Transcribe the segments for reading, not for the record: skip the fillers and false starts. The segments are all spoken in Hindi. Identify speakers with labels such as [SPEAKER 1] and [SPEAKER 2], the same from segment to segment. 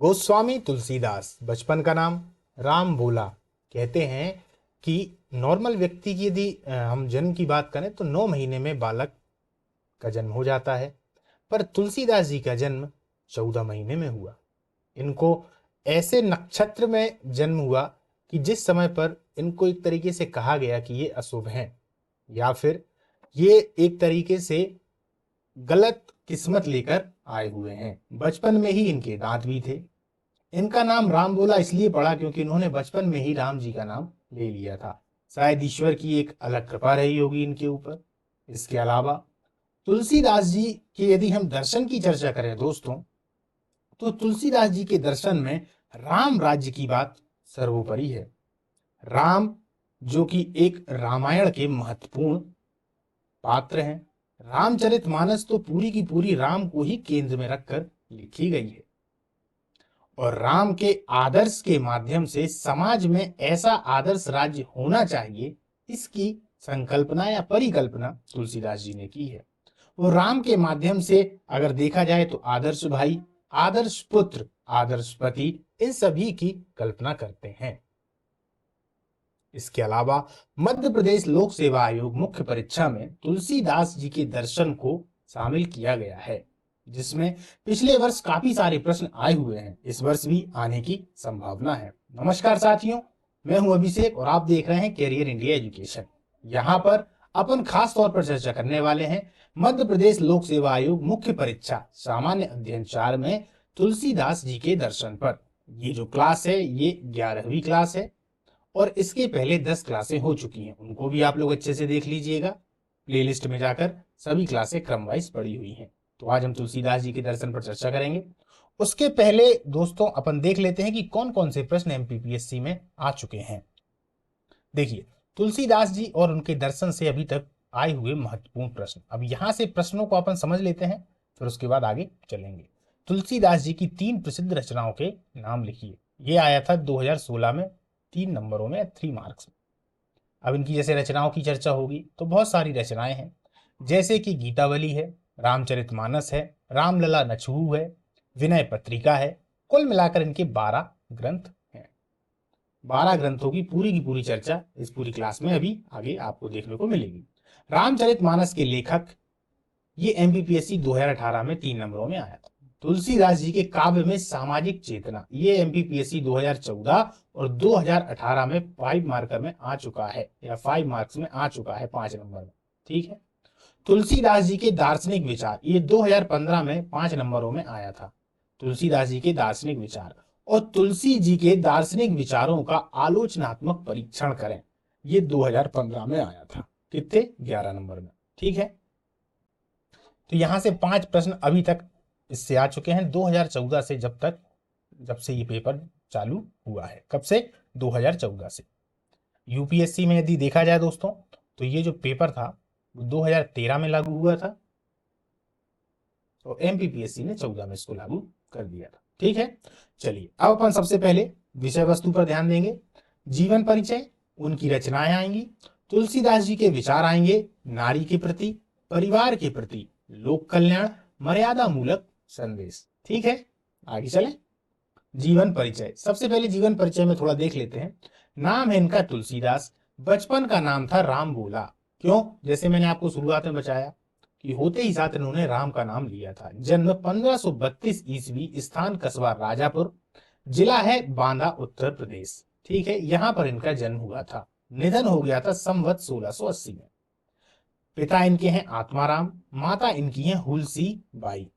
[SPEAKER 1] गोस्वामी तुलसीदास, बचपन का नाम राम भोला। कहते हैं कि नॉर्मल व्यक्ति की यदि हम जन्म की बात करें तो 9 महीने में बालक का जन्म हो जाता है, पर तुलसीदास जी का जन्म 14 महीने में हुआ। इनको ऐसे नक्षत्र में जन्म हुआ कि जिस समय पर इनको एक तरीके से कहा गया कि ये अशुभ हैं, या फिर ये एक तरीके से गलत किस्मत लेकर आए हुए हैं। बचपन में ही इनके दांत भी थे। इनका नाम राम बोला इसलिए पड़ा क्योंकि इन्होंने बचपन में ही राम जी का नाम ले लिया था। शायद ईश्वर की एक अलग कृपा रही होगी इनके ऊपर। इसके अलावा तुलसीदास जी के यदि हम दर्शन की चर्चा करें दोस्तों, तो तुलसीदास जी के दर्शन में राम राज्य की बात सर्वोपरि है। राम जो कि एक रामायण के महत्वपूर्ण पात्र हैं। रामचरितमानस तो पूरी की पूरी राम को ही केंद्र में रखकर लिखी गई है, और राम के आदर्श के माध्यम से समाज में ऐसा आदर्श राज्य होना चाहिए, इसकी संकल्पना या परिकल्पना तुलसीदास जी ने की है। वो राम के माध्यम से अगर देखा जाए तो आदर्श भाई, आदर्श पुत्र, आदर्श पति, इन सभी की कल्पना करते हैं। इसके अलावा मध्य प्रदेश लोक सेवा आयोग मुख्य परीक्षा में तुलसीदास जी के दर्शन को शामिल किया गया है, जिसमें पिछले वर्ष काफी सारे प्रश्न आए हुए हैं। इस वर्ष भी आने की संभावना है। नमस्कार साथियों, मैं हूं अभिषेक और आप देख रहे हैं कैरियर इंडिया एजुकेशन। यहाँ पर अपन खास तौर पर चर्चा करने वाले हैं मध्य प्रदेश लोक सेवा आयोग मुख्य परीक्षा सामान्य अध्ययन 4 में तुलसीदास जी के दर्शन पर। ये जो क्लास है ये 11वीं क्लास है, और इसके पहले 10 क्लासें हो चुकी हैं। उनको भी आप लोग अच्छे से देख लीजिएगा, प्लेलिस्ट में जाकर सभी क्लासें क्रम वाइज पड़ी हुई हैं। तो आज हम तुलसीदास जी के दर्शन पर चर्चा करेंगे। उसके पहले दोस्तों अपन देख लेते हैं कि कौन कौन से प्रश्न एमपीपीएससी में आ चुके हैं। देखिए, तुलसीदास जी और उनके दर्शन से अभी तक आए हुए महत्वपूर्ण प्रश्न। अब यहां से प्रश्नों को अपन समझ लेते हैं, फिर उसके बाद आगे चलेंगे। तुलसीदास जी की 3 प्रसिद्ध रचनाओं के नाम लिखिए। ये आया था 2016 में 3 नंबरों में, 3 मार्क्स में। अब इनकी जैसे रचनाओं की चर्चा होगी तो बहुत सारी रचनाएं हैं, जैसे कि गीतावली है, रामचरितमानस है, रामलला नछहु है, विनय पत्रिका है। कुल मिलाकर इनके 12 ग्रंथ हैं। 12 ग्रंथों की पूरी चर्चा इस पूरी क्लास में अभी आगे आपको देखने को मिलेगी। रामचरितमानस के लेखक, ये एमपीपीएससी 2018 में 3 नंबरों में आया था। तुलसीदास जी के काव्य में सामाजिक चेतना, ये एमपीपीएससी 2014 और 2018 में 5 मार्कर में आ चुका है, या 5 मार्क्स में आ चुका है, 5 नंबर में। ठीक है। तुलसीदास जी के दार्शनिक विचार, ये 2015 में 5 नंबरों में आया था। तुलसीदास जी के दार्शनिक विचार और तुलसी जी के दार्शनिक विचारों का आलोचनात्मक परीक्षण करें, ये 2015 में आया था। कितने? 11 नंबर में। ठीक है। तो यहां से 5 प्रश्न अभी तक इससे आ चुके हैं 2014 से, जब से ये पेपर चालू हुआ है। कब से? 2014 से। यूपीएससी में यदि देखा जाए दोस्तों, तो ये जो पेपर था वो 2013 में लागू हुआ था, और एमपीपीएससी ने 14 में इसको लागू कर दिया था। ठीक है। चलिए, अब अपन सबसे पहले विषय वस्तु पर ध्यान देंगे। जीवन परिचय, उनकी रचनाएं आएंगी, तुलसीदास जी के विचार आएंगे, नारी के प्रति, परिवार के प्रति, लोक कल्याण, मर्यादा मूलक संदेश। ठीक है, आगे चले। जीवन परिचय, सबसे पहले जीवन परिचय में थोड़ा देख लेते हैं। नाम है इनका तुलसीदास, बचपन का नाम था राम भोला। क्यों? जैसे मैंने आपको शुरुआत में बताया कि होते ही साथ इन्होंने राम का नाम लिया था। जन्म 1532 ईस्वी, स्थान कस्बा राजापुर, जिला है बांदा, उत्तर प्रदेश। ठीक है, यहां पर इनका जन्म हुआ था। निधन हो गया था संवत 1680 में। पिता इनके हैं आत्माराम, माता इनकी हैं हुलसी बाई।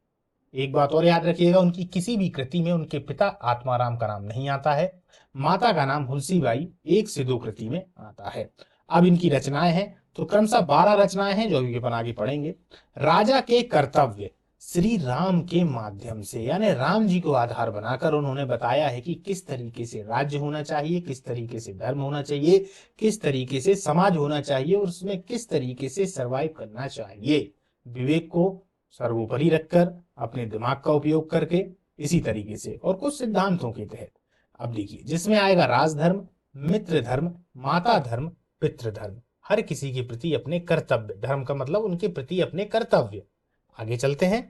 [SPEAKER 1] एक बात और याद रखिएगा, उनकी किसी भी कृति में उनके पिता आत्माराम का नाम नहीं आता है, माता का नाम हुलसी बाई 1 से 2 कृति में आता है। अब इनकी रचनाएं हैं तो क्रमशः 12 रचनाएं हैं जो अभी अपन आगे पढ़ेंगे। राजा के कर्तव्य, श्री राम के माध्यम से, यानी राम जी को आधार बनाकर उन्होंने बताया है कि किस तरीके से राज्य होना चाहिए, किस तरीके से धर्म होना चाहिए, किस तरीके से समाज होना चाहिए, और उसमें किस तरीके से सर्वाइव करना चाहिए, विवेक को सर्वोपरि रखकर, अपने दिमाग का उपयोग करके, इसी तरीके से और कुछ सिद्धांतों के तहत। अब देखिए, जिसमें आएगा राजधर्म, मित्र धर्म, माता धर्म, पितृधर्म, हर किसी के प्रति अपने कर्तव्य, धर्म का मतलब उनके प्रति अपने कर्तव्य। आगे चलते हैं।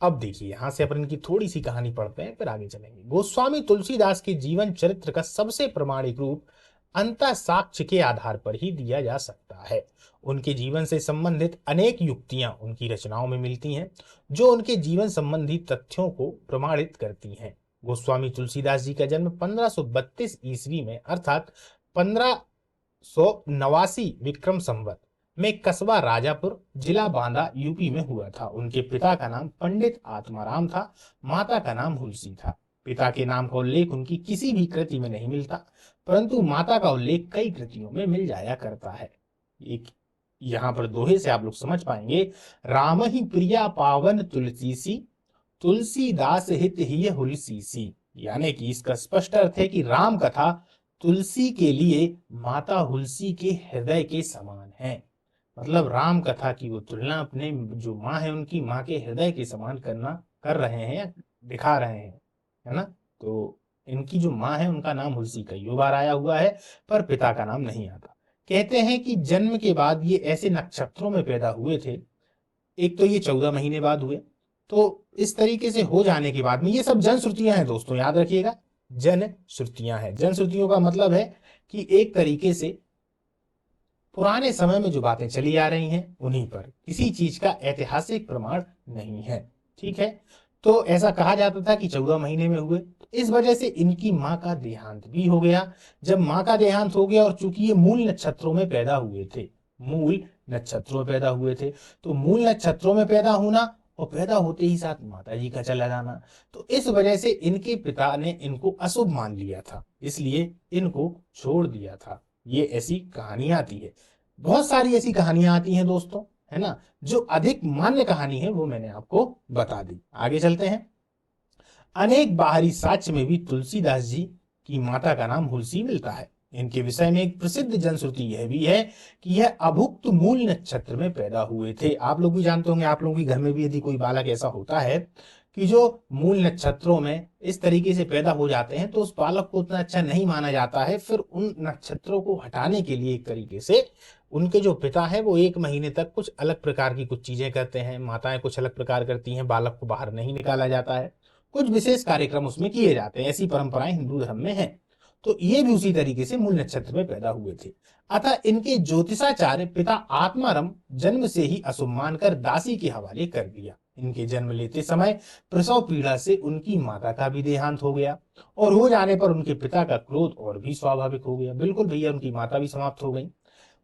[SPEAKER 1] अब देखिए यहां से अपन इनकी थोड़ी सी कहानी पढ़ते हैं, फिर आगे चलेंगे। गोस्वामी तुलसीदास के जीवन चरित्र का सबसे प्रामाणिक रूप अंतः साक्ष्य के आधार पर ही दिया जा सकता है। उनके जीवन से संबंधित अनेक युक्तियां उनकी रचनाओं में मिलती हैं, जो उनके जीवन संबंधी तथ्यों को प्रमाणित करती हैं। गोस्वामी तुलसीदास जी का जन्म 1532 ईस्वी में अर्थात 1589 विक्रम संवत में कस्बा राजापुर, जिला बांदा, यूपी में हुआ था। उनके पिता का नाम पंडित आत्माराम था, माता का नाम हुलसी था। पिता के नाम का उल्लेख उनकी किसी भी कृति में नहीं मिलता, परंतु माता का उल्लेख कई कृतियों में मिल जाया करता है। एक यहाँ पर दोहे से आप लोग समझ पाएंगे, राम ही प्रिया पावन तुलसी सी, तुलसीदास हित ही हुलसी सी। यानी कि इसका स्पष्ट अर्थ है कि राम कथा तुलसी के लिए माता हुलसी के हृदय के समान है। मतलब राम कथा की वो तुलना अपने जो माँ है उनकी माँ के हृदय के समान कर रहे हैं या दिखा रहे हैं, है ना। तो इनकी जो माँ है उनका नाम हुलसी कई बार आया हुआ है, पर पिता का नाम नहीं आता। कहते हैं कि जन्म के बाद ये ऐसे नक्षत्रों में पैदा हुए थे, एक तो ये 14 महीने बाद हुए, तो इस तरीके से हो जाने के बाद में, ये सब जनश्रुतियां हैं दोस्तों, याद रखिएगा, जनश्रुतियां हैं। जनश्रुतियों का मतलब है कि एक तरीके से पुराने समय में जो बातें चली आ रही हैं उन्हीं पर, किसी चीज का ऐतिहासिक प्रमाण नहीं है, ठीक है। तो ऐसा कहा जाता था कि 14 महीने में हुए, इस वजह से इनकी माँ का देहांत भी हो गया। जब माँ का देहांत हो गया, और चूंकि ये मूल नक्षत्रों में पैदा हुए थे, मूल नक्षत्रों में पैदा हुए थे, तो मूल नक्षत्रों में पैदा होना और पैदा होते ही साथ माता जी का चला जाना, तो इस वजह से इनके पिता ने इनको अशुभ मान लिया था, इसलिए इनको छोड़ दिया था। ये ऐसी कहानी आती है, बहुत सारी ऐसी कहानियां आती हैं दोस्तों, है ना। जो अधिक मान्य कहानी है वो मैंने आपको बता दी। आगे चलते हैं। अनेक बाहरी साक्ष्य में भी तुलसीदास जी की माता का नाम हुलसी मिलता है। इनके विषय में एक प्रसिद्ध जनश्रुति यह भी है कि यह अभुक्त मूल नक्षत्र में पैदा हुए थे। आप लोग भी जानते होंगे, आप लोगों के घर में भी यदि कोई बालक ऐसा होता है कि जो मूल नक्षत्रों में इस तरीके से पैदा हो जाते हैं, तो उस बालक को उतना अच्छा नहीं माना जाता है। फिर उन नक्षत्रों को हटाने के लिए एक तरीके से उनके जो पिता है वो 1 महीने तक कुछ अलग प्रकार की कुछ चीजें करते हैं, माताएं कुछ अलग प्रकार करती हैं, बालक को बाहर नहीं निकाला जाता है, कुछ विशेष कार्यक्रम उसमें किए जाते हैं। ऐसी परंपराएं हिंदू धर्म में हैं। तो ये भी उसी तरीके से मूल नक्षत्र में पैदा हुए थे। अतः इनके ज्योतिषाचार्य पिता आत्माराम जन्म से ही अशुभ मानकर दासी के हवाले कर दिया। इनके जन्म लेते समय प्रसव पीड़ा से उनकी माता का भी देहांत हो गया, और हो जाने पर उनके पिता का क्रोध और भी स्वाभाविक हो गया। बिल्कुल भैया, उनकी माता भी समाप्त हो गई।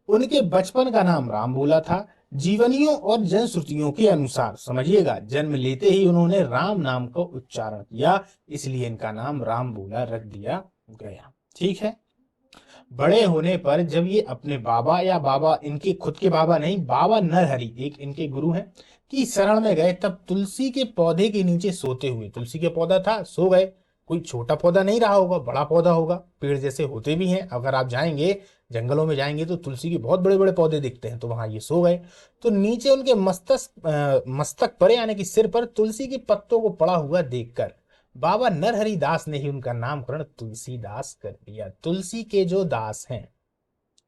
[SPEAKER 1] उनके बचपन का नाम राम बोला था। जीवनियों और जनश्रुतियों के अनुसार, समझिएगा, जन्म लेते ही उन्होंने राम नाम का उच्चारण किया, इसलिए इनका नाम राम बोला रख दिया गया, ठीक है। बड़े होने पर जब ये अपने बाबा, या बाबा इनके खुद के बाबा नहीं, बाबा नरहरि एक इनके गुरु हैं, की शरण में गए, तब तुलसी के पौधे के नीचे सोते हुए, तुलसी के पौधा था, सो गए। कोई छोटा पौधा नहीं रहा होगा, बड़ा पौधा होगा, पेड़ जैसे होते भी हैं। अगर आप जाएंगे जंगलों में जाएंगे तो तुलसी के बहुत बड़े बड़े पौधे दिखते हैं, तो वहां ये सो गए। तो नीचे उनके मस्तक पर, यानी कि सिर पर, तुलसी के पत्तों को पड़ा हुआ देखकर बाबा नरहरि दास ने ही उनका नामकरण तुलसीदास कर दिया। तुलसी के जो दास हैं,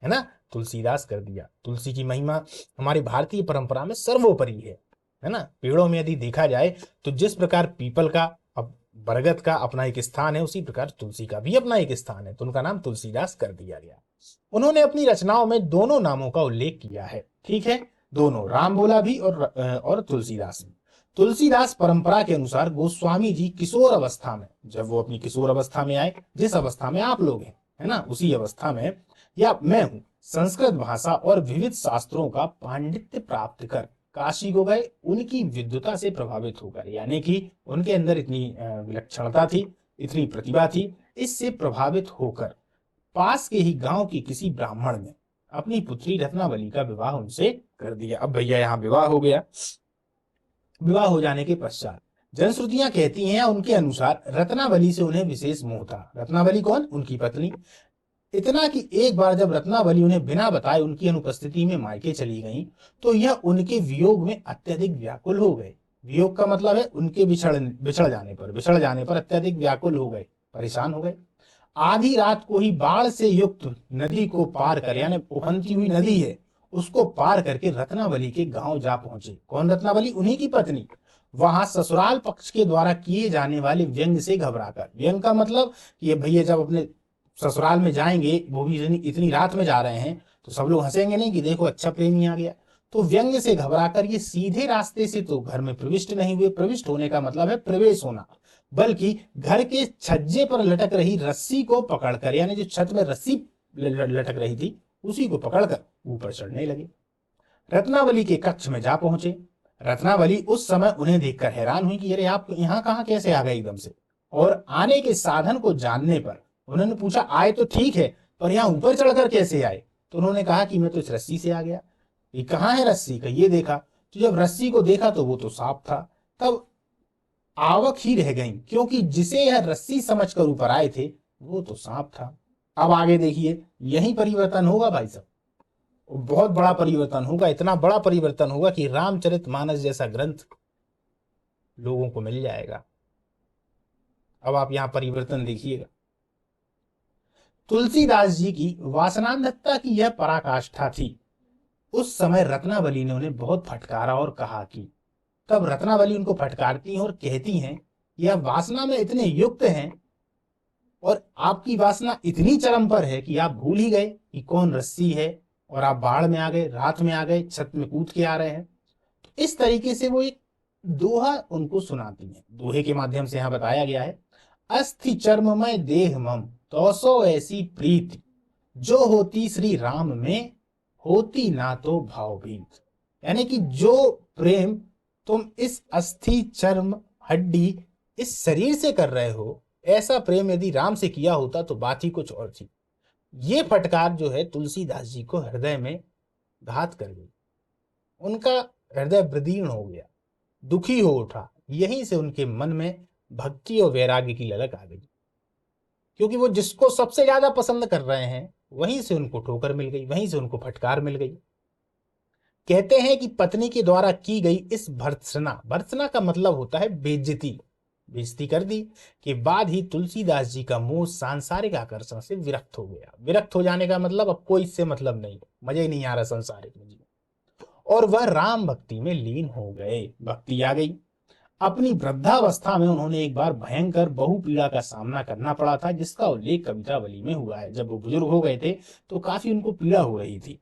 [SPEAKER 1] है ना, तुलसीदास कर दिया। तुलसी की महिमा हमारी भारतीय परंपरा में सर्वोपरि है ना। पेड़ों में यदि देखा जाए तो जिस प्रकार पीपल का, अब बरगद का अपना एक स्थान है, उसी प्रकार तुलसी का भी अपना एक स्थान है, तो उनका नाम तुलसीदास कर दिया गया। उन्होंने अपनी रचनाओं में दोनों नामों का उल्लेख किया है, ठीक है, दोनों, राम बोला भी और तुलसीदास भी। तुलसीदास परंपरा के अनुसार गोस्वामी जी किशोर अवस्था में, जब वो अपनी किशोर अवस्था में आए, जिस अवस्था में आप लोग हैं, है ना, उसी अवस्था में, या मैं हूं, संस्कृत भाषा और विविध शास्त्रों का पांडित्य प्राप्त कर काशी को गए। उनकी विद्वता से प्रभावित होकर, यानी कि उनके अंदर इतनी विलक्षणता थी, इतनी प्रतिभा थी, इससे प्रभावित होकर पास के ही गांव की किसी ब्राह्मण ने अपनी पुत्री रत्नावली का विवाह उनसे कर दिया। अब भैया यहाँ विवाह हो गया। विवाह हो जाने के पश्चात जनश्रुतियां कहती हैं, उनके अनुसार रत्नावली से उन्हें विशेष मोह था। रत्नावली कौन? उनकी पत्नी। इतना कि एक बार जब रत्नावली उन्हें बिना बताए उनकी अनुपस्थिति में मायके चली गई, तो यह उनके वियोग में अत्यधिक व्याकुल हो गए। वियोग का मतलब है उनके बिछड़ जाने पर अत्यधिक व्याकुल हो गए, परेशान हो गए। आधी रात को ही बाढ़ से युक्त नदी को पार कर, यानी उफनती हुई नदी है, उसको पार करके रत्नावली के गांव जा पहुंचे। कौन रत्नावली? उन्हीं की पत्नी। वहां ससुराल पक्ष के द्वारा किए जाने वाले व्यंग से घबराकर, व्यंग का मतलब कि ये भैया जब अपने ससुराल में जाएंगे, वो भी इतनी रात में जा रहे हैं, तो सब लोग हंसेंगे नहीं कि देखो अच्छा प्रेमी आ गया। तो व्यंग से घबराकर ये सीधे रास्ते से तो घर में प्रविष्ट नहीं हुए। प्रविष्ट होने का मतलब है प्रवेश होना, बल्कि घर के छज्जे पर लटक रही रस्सी को पकड़कर, यानी जो छत में रस्सी लटक रही थी उसी को पकड़कर ऊपर चढ़ने लगे। रत्नावली के कक्ष में जा पहुंचे। रत्नावली उस समय उन्हें देखकर हैरान हुई कि अरे आप यहाँ कहाँ कैसे आ गए एकदम से। और आने के साधन को जानने पर उन्होंने पूछा, आए तो ठीक है, पर यहाँ ऊपर चढ़कर कैसे आए? तो उन्होंने कहा कि मैं तो इस रस्सी से आ गया। ये कहाँ है रस्सी का? ये देखा, तो जब रस्सी को देखा तो वो तो सांप था। तब आवक ही रह गई, क्योंकि जिसे यह रस्सी समझकर ऊपर आए थे वो तो सांप था। अब आगे देखिए, यही परिवर्तन होगा भाई साहब, बहुत बड़ा परिवर्तन होगा। इतना बड़ा परिवर्तन होगा कि रामचरितमानस जैसा ग्रंथ लोगों को मिल जाएगा। अब आप यहां परिवर्तन देखिएगा। तुलसीदास जी की वासनांधता की यह पराकाष्ठा थी। उस समय रत्नावली ने उन्हें बहुत फटकारा और कहा कि, तब रत्नावली उनको फटकारती हैं और कहती हैं, यह वासना में इतने युक्त हैं और आपकी वासना इतनी चरम पर है कि आप भूल ही गए कि कौन रस्सी है, और आप बाढ़ में आ गए, रात में आ गए, छत में कूद के आ रहे हैं। तो इस तरीके से वो एक दोहा उनको सुनाती हैं। दोहे के माध्यम से यहां बताया गया है, अस्थि चर्ममय देह मम तो सो ऐसी प्रीति, जो होती श्री राम में होती ना तो भावभीत। यानी कि जो प्रेम तुम इस अस्थि चर्म हड्डी इस शरीर से कर रहे हो, ऐसा प्रेम यदि राम से किया होता तो बात ही कुछ और थी। ये फटकार जो है तुलसीदास जी को हृदय में घात कर गई। उनका हृदय विदीर्ण हो गया, दुखी हो उठा। यहीं से उनके मन में भक्ति और वैराग्य की ललक आ गई, क्योंकि वो जिसको सबसे ज्यादा पसंद कर रहे हैं वहीं से उनको ठोकर मिल गई, वहीं से उनको फटकार मिल गई। कहते हैं कि पत्नी के द्वारा की गई इस भर्त्सना, भर्त्सना का मतलब होता है बेइज्जती, बेइज्जती कर दी के बाद ही तुलसीदास जी का मोह सांसारिक आकर्षण से विरक्त हो गया। विरक्त हो जाने का मतलब अब कोई इससे मतलब नहीं, मजा ही नहीं आ रहा संसारिक में जीवन, और वह राम भक्ति में लीन हो गए। भक्ति आ गई। अपनी वृद्धावस्था में उन्होंने एक बार भयंकर बहुपीड़ा का सामना करना पड़ा था, जिसका उल्लेख कवितावली में हुआ है। जब वो बुजुर्ग हो गए थे तो काफी उनको पीड़ा हो रही थी,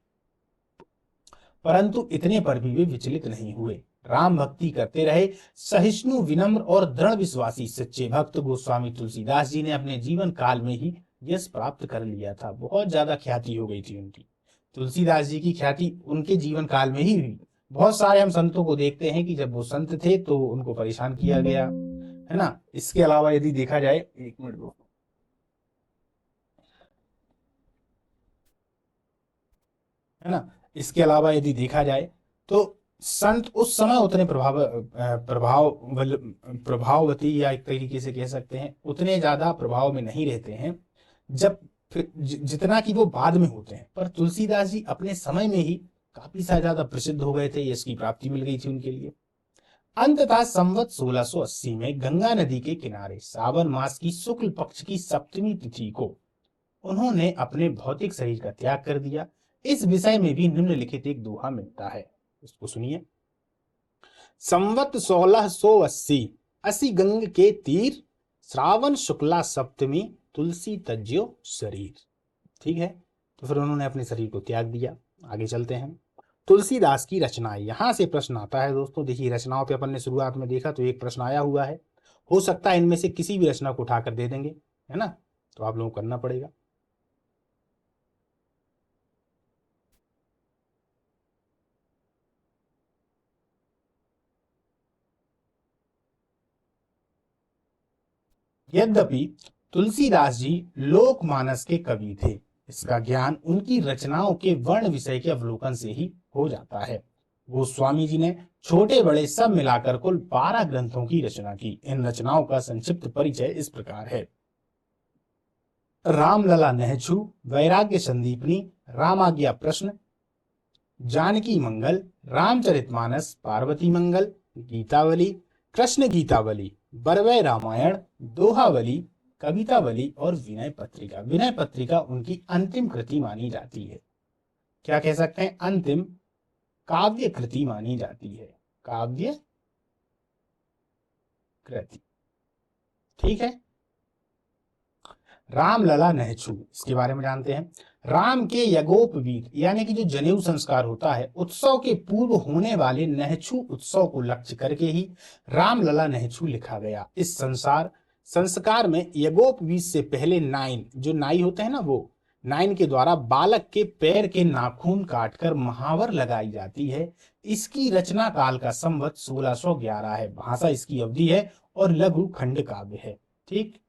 [SPEAKER 1] परंतु इतने पर भी वे विचलित नहीं हुए। राम भक्ति करते रहे। सहिष्णु, विनम्र और दृढ़ विश्वासी सच्चे भक्त गोस्वामी तुलसीदास जी ने अपने जीवन काल में ही यश प्राप्त कर लिया था। बहुत ज्यादा ख्याति हो गई थी उनकी। तुलसीदास जी की ख्याति उनके जीवन काल में ही हुई। बहुत सारे हम संतों को देखते हैं कि जब वो संत थे तो उनको परेशान किया गया, है ना। इसके अलावा यदि देखा जाए, एक मिनट दो, है ना, इसके अलावा यदि देखा जाए तो संत उस समय उतने प्रभाववती, या एक तरीके से कह सकते हैं उतने ज्यादा प्रभाव में नहीं रहते हैं जब जितना कि वो बाद में होते हैं। पर तुलसीदास जी अपने समय में ही काफी ज्यादा प्रसिद्ध हो गए थे, इसकी प्राप्ति मिल गई थी उनके लिए। अंततः संवत 1680 में गंगा नदी के किनारे सावन मास की शुक्ल पक्ष की सप्तमी तिथि को उन्होंने अपने भौतिक शरीर का त्याग कर दिया। इस विषय में भी निम्नलिखित एक दोहा मिलता है, उसको सुनिए। संवत 1680, असी गंग के तीर, श्रावण शुक्ला सप्तमी, तुलसी तज्यो शरीर। ठीक है, तो फिर उन्होंने अपने शरीर को त्याग दिया। आगे चलते हैं। तुलसीदास की रचनाएं, यहां से प्रश्न आता है दोस्तों। देखिए, रचनाओं पे अपन ने शुरुआत में देखा तो एक प्रश्न आया हुआ है, हो सकता है इनमें से किसी भी रचना को उठाकर दे देंगे, है ना, तो आप लोगों को करना पड़ेगा। यद्यपि तुलसीदास जी लोकमानस के कवि थे, इसका ज्ञान उनकी रचनाओं के वर्ण विषय के अवलोकन से ही हो जाता है। गोस्वामी जी ने छोटे बड़े सब मिलाकर कुल 12 ग्रंथों की रचना की। इन रचनाओं का संक्षिप्त परिचय इस प्रकार है। रामलला नहछू, वैराग्य संदीपनी, रामाज्ञा प्रश्न, जानकी मंगल, रामचरितमानस, पार्वती मंगल, गीतावली, कृष्ण गीतावली, बरवै रामायण, दोहावली, कवितावली और विनय पत्रिका। विनय पत्रिका उनकी अंतिम कृति मानी जाती है। क्या कह सकते हैं? अंतिम काव्य कृति मानी जाती है। काव्य कृति। ठीक है। रामलला नहचू, इसके बारे में जानते हैं। राम के यज्ञोपवीत यानी कि जो जनेऊ संस्कार होता है, उत्सव के पूर्व होने वाले नहचू उत्सव को लक्ष्य करके ही रामलला नहचू लिखा गया। इस संस्कार में यज्ञोपवीत से पहले नाइन, जो नाई होते हैं ना, वो नाइन के द्वारा बालक के पैर के नाखून काटकर महावर लगाई जाती है। इसकी रचना काल का संवत 1611 है। भाषा इसकी अवधि है और लघु खंड काव्य है। ठीक।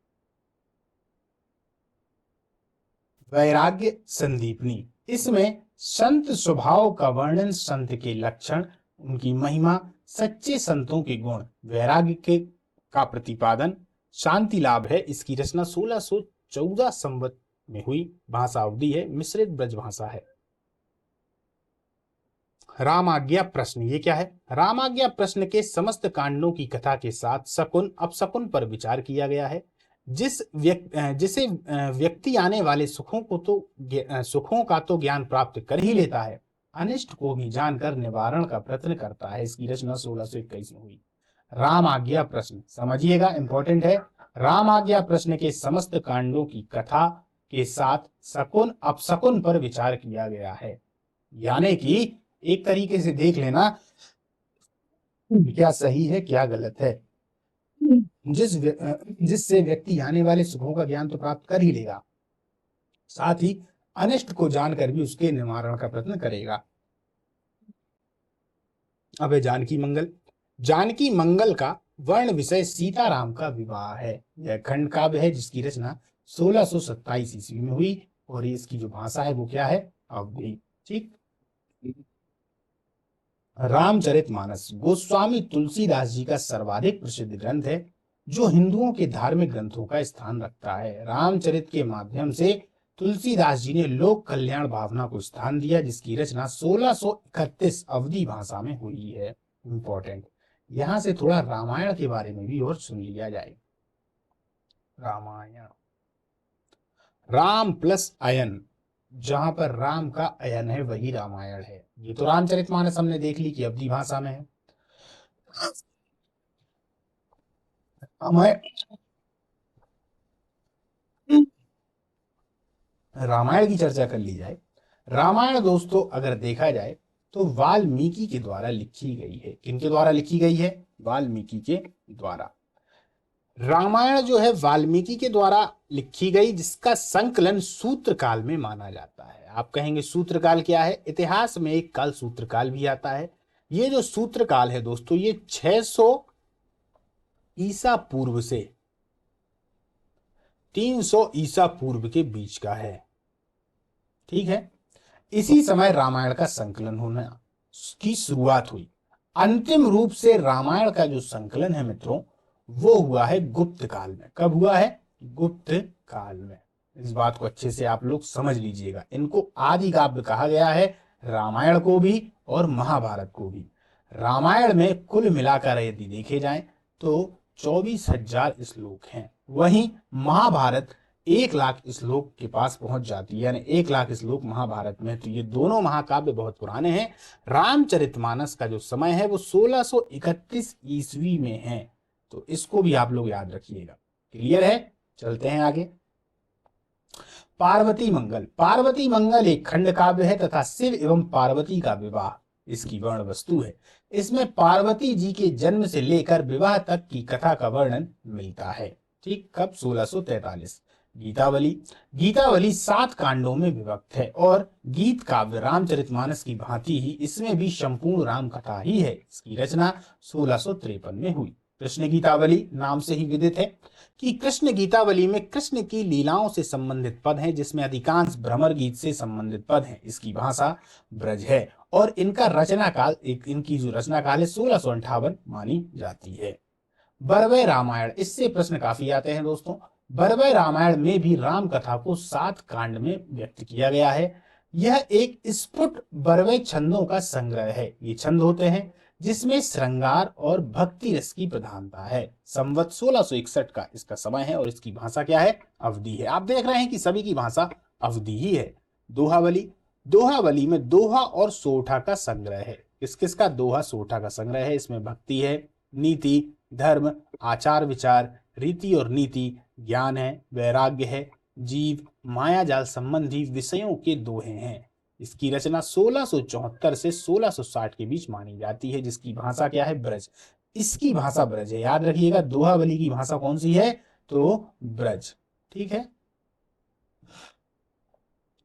[SPEAKER 1] वैराग्य संदीपनी, इसमें संत स्वभाव का वर्णन, संत के लक्षण, उनकी महिमा, सच्चे संतों के गुण, वैराग्य के का प्रतिपादन, शांति लाभ है। इसकी रचना 1614 संवत में हुई। भाषा अवधि है, मिश्रित ब्रज भाषा है। रामाज्ञा प्रश्न, ये क्या है? रामाज्ञा प्रश्न के समस्त कांडों की कथा के साथ शकुन अपशकुन पर विचार किया गया है। जिसे व्यक्ति आने वाले सुखों का तो ज्ञान प्राप्त कर ही लेता है, अनिष्ट को भी जानकर निवारण का प्रयत्न करता है। इसकी रचना 1621 में हुई। राम आज्ञा प्रश्न समझिएगा, इंपॉर्टेंट है। राम आज्ञा प्रश्न के समस्त कांडों की कथा के साथ शकुन अपशकुन पर विचार किया गया है। यानी कि एक तरीके से देख लेना क्या सही है क्या गलत है। जिससे व्यक्ति आने वाले सुखों का ज्ञान तो प्राप्त कर ही लेगा, साथ ही अनिष्ट को जानकर भी उसके निवारण का प्रयत्न करेगा। अब है जानकी मंगल। जानकी मंगल का वर्ण विषय सीताराम का विवाह है। यह खंड काव्य है जिसकी रचना 1627 ईस्वी में हुई और इसकी जो भाषा है वो क्या है? अवधी। ठीक। रामचरितमानस गोस्वामी तुलसीदास जी का सर्वाधिक प्रसिद्ध ग्रंथ है जो हिंदुओं के धार्मिक ग्रंथों का स्थान रखता है। रामचरित के माध्यम से तुलसीदास जी ने लोक कल्याण भावना को स्थान दिया, जिसकी रचना 1631 अवधी भाषा में हुई है। इंपॉर्टेंट, यहां से थोड़ा रामायण के बारे में भी और सुन लिया जाए। रामायण, राम प्लस अयन, जहां पर राम का अयन है वही रामायण है। ये तो रामचरितमानस हमने देख ली कि अवधी भाषा में है। रामायण की चर्चा कर ली जाए। रामायण दोस्तों अगर देखा जाए तो वाल्मीकि के द्वारा लिखी गई है। किनके द्वारा लिखी गई है? वाल्मीकि के द्वारा। रामायण जो है वाल्मीकि के द्वारा लिखी गई, जिसका संकलन सूत्र काल में माना जाता है। आप कहेंगे सूत्र काल क्या है? इतिहास में एक काल सूत्र काल भी आता है। ये जो सूत्र काल है दोस्तों, ये 600 ईसा पूर्व से 300 ईसा पूर्व के बीच का है। ठीक है। इसी समय रामायण का संकलन होने की शुरुआत हुई। अंतिम रूप से रामायण का जो संकलन है मित्रों, वो हुआ है गुप्त काल में। कब हुआ है? गुप्त काल में। इस बात को अच्छे से आप लोग समझ लीजिएगा। इनको आदि काव्य कहा गया है, रामायण को भी और महाभारत को भी। रामायण में कुल मिलाकर यदि देखे जाएं तो 24,000 श्लोक हैं, वहीं महाभारत 1 लाख श्लोक के पास पहुंच जाती है, यानी 1 लाख श्लोक महाभारत में। तो ये दोनों महाकाव्य बहुत पुराने हैं। रामचरितमानस का जो समय है वो 1631 ईस्वी में है, तो इसको भी आप लोग याद रखिएगा। क्लियर है? चलते हैं आगे। पार्वती मंगल। पार्वती मंगल एक खंड काव्य है तथा शिव एवं पार्वती का विवाह इसकी वर्ण वस्तु है। इसमें पार्वती जी के जन्म से लेकर विवाह तक की कथा का वर्णन मिलता है। ठीक। कब? 1643। गीतावली। गीतावली 7 कांडों में विभक्त है और गीत काव्य रामचरितमानस की भांति ही इसमें भी संपूर्ण राम कथा ही है। इसकी रचना 1653 में हुई। कृष्ण गीतावली नाम से ही विदित है कि कृष्ण गीतावली में कृष्ण की लीलाओं से संबंधित पद हैं, जिसमें अधिकांश भ्रमर गीत से संबंधित पद हैं। इसकी भाषा ब्रज है और इनका रचना काल, इनकी जो रचना काल है 1658 मानी जाती है। बरवय रामायण, इससे प्रश्न काफी आते हैं दोस्तों। बरवय रामायण में भी राम कथा को 7 कांड में व्यक्त किया गया है। यह एक स्फुट बरवय छंदों का संग्रह है। ये छंद होते हैं जिसमें श्रृंगार और भक्ति रस की प्रधानता है। संवत 1661 का इसका समय है और इसकी भाषा क्या है? अवधी है। आप देख रहे हैं कि सभी की भाषा अवधी ही है। दोहावली। दोहावली में दोहा और सोठा का संग्रह है। किस किस का? दोहा सोठा का संग्रह है। इसमें भक्ति है, नीति, धर्म, आचार विचार, रीति और नीति, ज्ञान है, वैराग्य है, जीव, मायाजाल संबंधी विषयों के दोहे हैं। इसकी रचना 1674 से 1660 के बीच मानी जाती है, जिसकी भाषा क्या है? ब्रज। इसकी भाषा ब्रज है, याद रखिएगा। दोहाबली की भाषा कौन सी है? तो ब्रज। ठीक है।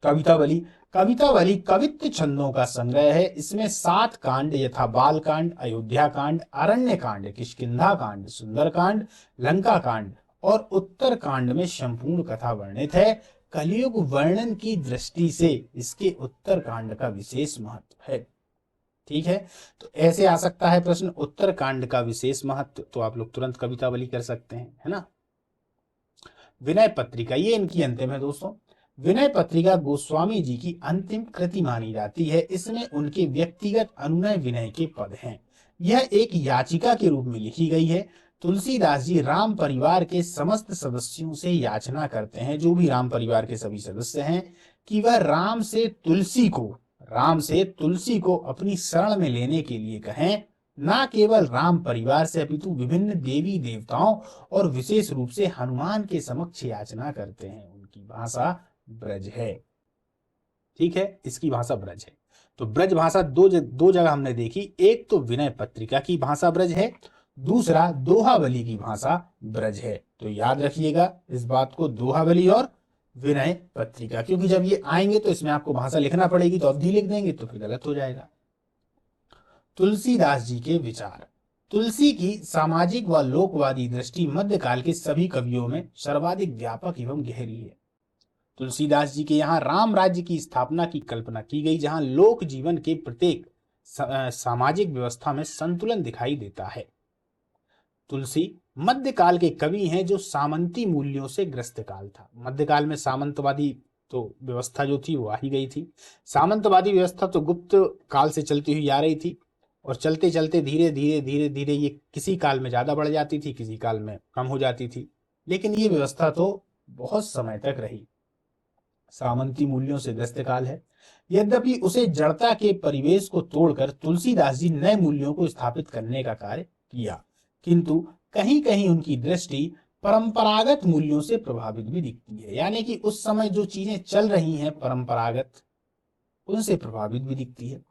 [SPEAKER 1] कवितावली, कवितावली कवित्व छंदों का संग्रह है। इसमें 7 कांड यथा बाल कांड, अयोध्या कांड, अरण्य कांड, किष्किंधा कांड, सुंदर कांड, लंका कांड और उत्तर कांड में संपूर्ण कथा वर्णित है। कलियुग वर्णन की दृष्टि से इसके उत्तर कांड का विशेष महत्व है। ठीक है, तो ऐसे आ सकता है प्रश्न, उत्तर कांड का विशेष महत्व, तो आप लोग तुरंत कवितावली कर सकते हैं, है ना। विनय पत्रिका, ये इनकी अंतिम है दोस्तों। विनय पत्रिका गोस्वामी जी की अंतिम कृति मानी जाती है। इसमें उनके व्यक्तिगत अनुनय विनय के पद हैं। यह एक याचिका के रूप में लिखी गई है। तुलसीदास जी राम परिवार के समस्त सदस्यों से याचना करते हैं, जो भी राम परिवार के सभी सदस्य हैं, कि वह राम से तुलसी को अपनी शरण में लेने के लिए कहें। न केवल राम परिवार से अपितु विभिन्न देवी देवताओं और विशेष रूप से हनुमान के समक्ष याचना करते हैं। उनकी भाषा ब्रज है। ठीक है, इसकी भाषा ब्रज है। तो ब्रज भाषा दो जगह हमने देखी। एक तो विनय पत्रिका की भाषा ब्रज है, दूसरा दोहावली की भाषा ब्रज है। तो याद रखिएगा इस बात को, दोहावली और विनय पत्रिका, क्योंकि जब ये आएंगे तो इसमें आपको भाषा लिखना पड़ेगी, तो अवधि लिख देंगे तो फिर गलत हो जाएगा। तुलसीदास जी के विचार। तुलसी की सामाजिक व लोकवादी दृष्टि मध्यकाल के सभी कवियों में सर्वाधिक व्यापक एवं गहरी है। तुलसीदास जी के यहाँ राम राज्य की स्थापना की कल्पना की गई, जहां लोक जीवन के प्रत्येक सामाजिक व्यवस्था में संतुलन दिखाई देता है। तुलसी मध्यकाल के कवि हैं, जो सामंती मूल्यों से ग्रस्त काल था। मध्यकाल में सामंतवादी तो व्यवस्था जो थी वो आ ही गई थी। सामंतवादी व्यवस्था तो गुप्त काल से चलती हुई आ रही थी, और चलते चलते धीरे धीरे ये किसी काल में ज्यादा बढ़ जाती थी, किसी काल में कम हो जाती थी, लेकिन ये व्यवस्था तो बहुत समय तक रही। सामंती मूल्यों से ग्रस्त काल है। यद्यपि उसे जड़ता के परिवेश को तोड़कर तुलसीदास जी नए मूल्यों को स्थापित करने का कार्य किया, किंतु कहीं कहीं उनकी दृष्टि परंपरागत मूल्यों से प्रभावित भी दिखती है। यानी कि उस समय जो चीजें चल रही हैं परंपरागत, उनसे प्रभावित भी दिखती है।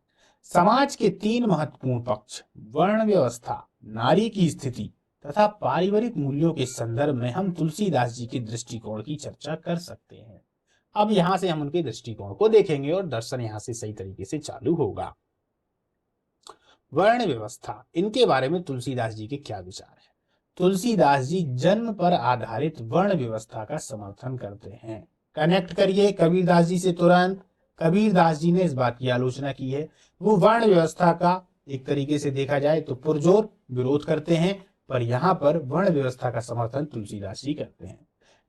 [SPEAKER 1] समाज के 3 महत्वपूर्ण पक्ष, वर्ण व्यवस्था, नारी की स्थिति तथा पारिवारिक मूल्यों के संदर्भ में हम तुलसीदास जी के दृष्टिकोण की चर्चा कर सकते हैं। अब यहां से हम उनके दृष्टिकोण को देखेंगे और दर्शन यहां से सही तरीके से चालू होगा। वर्ण व्यवस्था, इनके बारे में तुलसीदास जी के क्या विचार है? तुलसीदास जी जन्म पर आधारित वर्ण व्यवस्था का समर्थन करते हैं। कनेक्ट करिए कबीरदास जी से तुरंत। कबीरदास जी ने इस बात की आलोचना की है। वो वर्ण व्यवस्था का एक तरीके से देखा जाए तो पुरजोर विरोध करते हैं, पर यहाँ पर वर्ण व्यवस्था का समर्थन तुलसीदास जी करते हैं।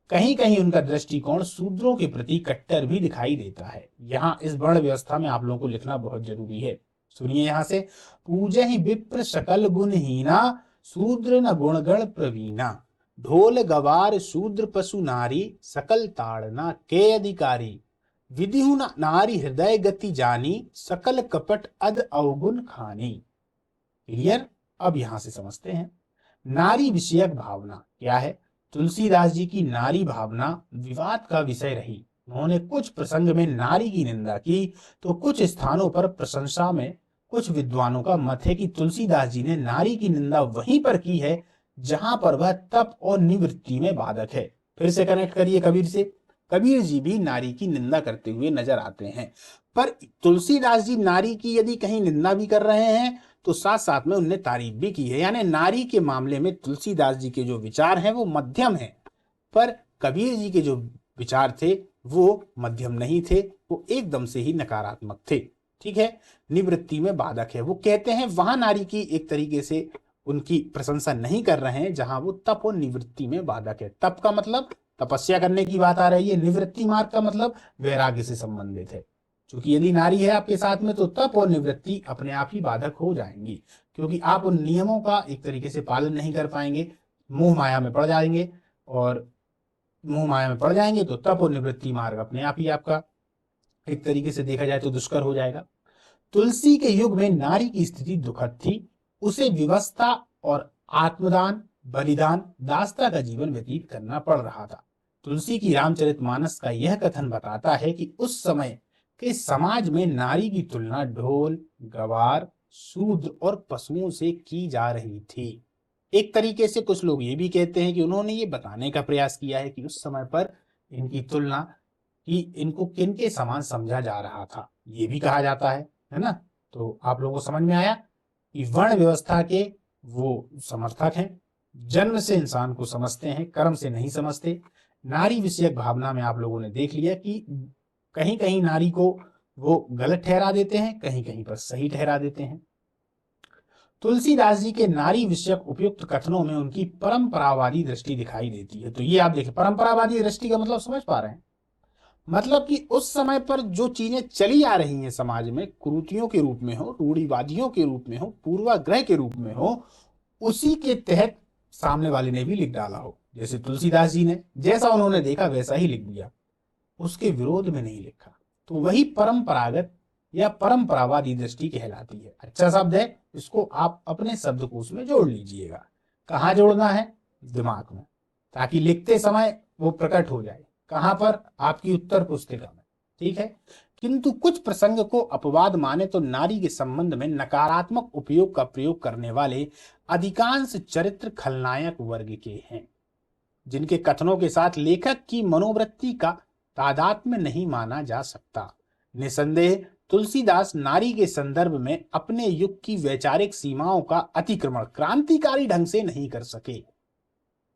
[SPEAKER 1] कहीं कहीं उनका दृष्टिकोण शूद्रों के प्रति कट्टर भी दिखाई देता है। यहाँ इस वर्ण व्यवस्था में आप लोगों को लिखना बहुत जरूरी है। सुनिए यहाँ से, पूजहि विप्र सकल गुणहीना, शूद्र न गुणगण प्रवीणा, ढोल गवार शूद्र पशु नारी, सकल ताड़ना के अधिकारी, विधिहु नारी हृदय गति जानी, सकल कपट अध अवगुण खानी। क्लियर? अब यहां से समझते हैं नारी विषयक भावना क्या है। तुलसीदास जी की नारी भावना विवाद का विषय रही। उन्होंने कुछ प्रसंग में नारी की निंदा की, तो कुछ स्थानों पर प्रशंसा में कुछ विद्वानों का मत है कि तुलसीदास जी ने नारी की निंदा वहीं पर की है जहां पर वह तप और निवृत्ति में बाधक है। फिर से कनेक्ट करिए कबीर से। कबीर जी भी नारी की निंदा करते हुए नजर आते हैं, पर तुलसीदास जी नारी की यदि कहीं निंदा भी कर रहे हैं तो साथ साथ में उनने तारीफ भी की है। यानी नारी के मामले में तुलसीदास जी के जो विचार हैं वो मध्यम हैं, पर कबीर जी के जो विचार थे वो मध्यम नहीं थे, वो एकदम से ही नकारात्मक थे। ठीक है, निवृत्ति में बाधक है। वो कहते हैं वहां नारी की एक तरीके से उनकी प्रशंसा नहीं कर रहे हैं जहां वो तप और निवृत्ति में बाधक है। तप का मतलब तपस्या करने की बात आ रही है, निवृत्ति मार्ग का मतलब वैराग्य से संबंधित है। क्योंकि यदि नारी है आपके साथ में तो तप और निवृत्ति अपने आप ही बाधक हो जाएंगी, क्योंकि आप उन नियमों का एक तरीके से पालन नहीं कर पाएंगे, मोह माया में पड़ जाएंगे, और मोह माया में पड़ जाएंगे तो तप और निवृत्ति मार्ग अपने आप ही आपका एक तरीके से देखा जाए तो दुष्कर हो जाएगा। तुलसी के युग में नारी की स्थिति दुखद थी। उसे विवशता और आत्मदान, बलिदान, दासता का जीवन व्यतीत करना पड़ रहा था। तुलसी की रामचरितमानस का यह कथन बताता है कि उस समय के समाज में नारी की तुलना ढोल, गवार, शूद्र और पशुओं से की जा रही थी। एक तरीके से कुछ लोग ये भी कहते हैं कि उन्होंने ये बताने का प्रयास किया है कि उस समय पर इनकी तुलना कि इनको किनके समान समझा जा रहा था, ये भी कहा जाता है ना। तो आप लोगों को समझ में आया कि वर्ण व्यवस्था के वो समर्थक हैं, जन्म से इंसान को समझते हैं, कर्म से नहीं समझते। नारी विषयक भावना में आप लोगों ने देख लिया कि कहीं कहीं नारी को वो गलत ठहरा देते हैं, कहीं कहीं पर सही ठहरा देते हैं। तुलसीदास जी के नारी विषयक उपयुक्त कथनों में उनकी परंपरावादी दृष्टि दिखाई देती है। तो ये आप देखिए, परंपरावादी दृष्टि का मतलब समझ पा रहे हैं? मतलब कि उस समय पर जो चीजें चली आ रही हैं समाज में, कुरीतियों के रूप में हो, रूढ़िवादियों के रूप में हो, पूर्वाग्रह के रूप में हो, उसी के तहत सामने वाले ने भी लिख डाला हो। जैसे तुलसीदास जी ने जैसा उन्होंने देखा वैसा ही लिख दिया, उसके विरोध में नहीं लिखा। तो वही परंपरागत या परंपरावादी दृष्टि कहलाती है। अच्छा शब्द है, इसको आप अपने शब्दकोश में जोड़ लीजिएगा। कहाँ जोड़ना है? दिमाग में, ताकि लिखते समय वो प्रकट हो जाए। कहां पर? आपकी उत्तर पुस्तिका में। ठीक है। किंतु कुछ प्रसंग को अपवाद माने तो नारी के संबंध में नकारात्मक उपयोग का प्रयोग करने वाले अधिकांश चरित्र खलनायक वर्ग के हैं, जिनके कथनों के साथ लेखक की मनोवृत्ति का तादात्म्य नहीं माना जा सकता। निसंदेह तुलसीदास नारी के संदर्भ में अपने युग की वैचारिक सीमाओं का अतिक्रमण क्रांतिकारी ढंग से नहीं कर सके।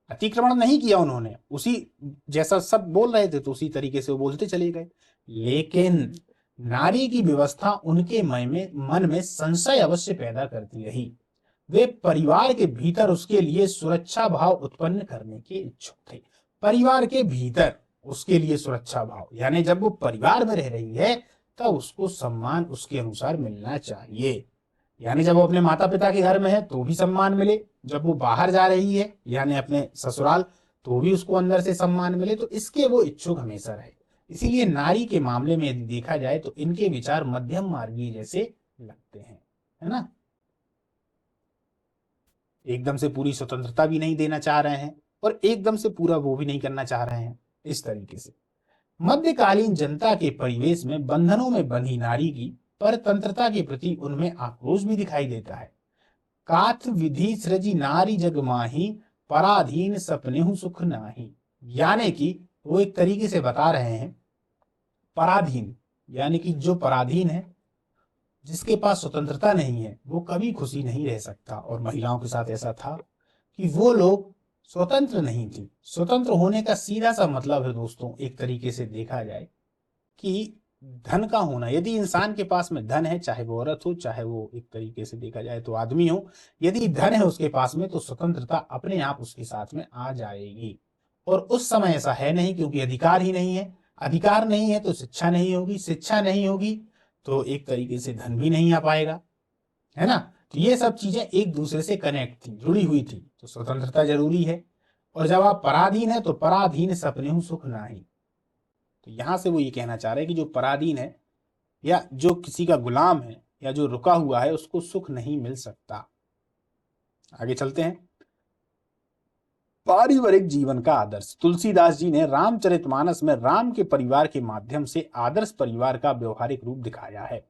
[SPEAKER 1] अतिक्रमण नहीं किया उन्होंने, उसी जैसा सब बोल रहे थे तो उसी तरीके से वो बोलते चले गए। लेकिन नारी की व्यवस्था उनके मन में संशय अवश्य पैदा करती रही। वे परिवार के भीतर उसके लिए सुरक्षा भाव उत्पन्न करने के इच्छुक थे। परिवार के भीतर उसके लिए सुरक्षा भाव, यानी जब वो परिवार में रह रही है तब उसको सम्मान उसके अनुसार मिलना चाहिए। यानी जब वो अपने माता पिता के घर में है तो भी सम्मान मिले, जब वो बाहर जा रही है यानी अपने ससुराल, तो भी उसको अंदर से सम्मान मिले। तो इसके वो इच्छुक हमेशा रहे। इसीलिए नारी के मामले में यदि देखा जाए तो इनके विचार मध्यम मार्गीय जैसे लगते हैं, है ना। एकदम से पूरी स्वतंत्रता भी नहीं देना चाह रहे हैं और एकदम से पूरा वो भी नहीं करना चाह रहे हैं। इस तरीके से मध्यकालीन जनता के परिवेश में बंधनों में बंधी नारी की परतंत्रता के प्रति उनमें आक्रोश भी दिखाई देता है। काथ विधि सृजी नारी जग माही, पराधीन सपनेहु सुख नाही। यानी कि वो एक तरीके से बता रहे हैं पराधीन, यानी कि जो पराधीन है, जिसके पास स्वतंत्रता नहीं है, वो कभी खुशी नहीं रह सकता। और महिलाओं के साथ ऐसा था कि वो लोग स्वतंत्र नहीं थी। स्वतंत्र होने का सीधा सा मतलब है दोस्तों, एक तरीके से देखा जाए कि धन का होना। यदि इंसान के पास में धन है, चाहे वो औरत हो, चाहे वो एक तरीके से देखा जाए तो आदमी हो, यदि धन है उसके पास में तो स्वतंत्रता अपने आप उसके साथ में आ जाएगी। और उस समय ऐसा है नहीं, क्योंकि अधिकार ही नहीं है। अधिकार नहीं है तो शिक्षा नहीं होगी, शिक्षा नहीं होगी तो एक तरीके से धन भी नहीं आ पाएगा, है ना। तो ये सब चीजें एक दूसरे से कनेक्ट थी, जुड़ी हुई थी। तो स्वतंत्रता जरूरी है। और जब आप पराधीन है तो पराधीन सपने सुख नाही। तो यहां से वो ये कहना चाह रहे हैं कि जो पराधीन है या जो किसी का गुलाम है या जो रुका हुआ है उसको सुख नहीं मिल सकता। आगे चलते हैं। पारिवारिक जीवन का आदर्श। तुलसीदास जी ने रामचरितमानस में राम के परिवार के माध्यम से आदर्श परिवार का व्यवहारिक रूप दिखाया है।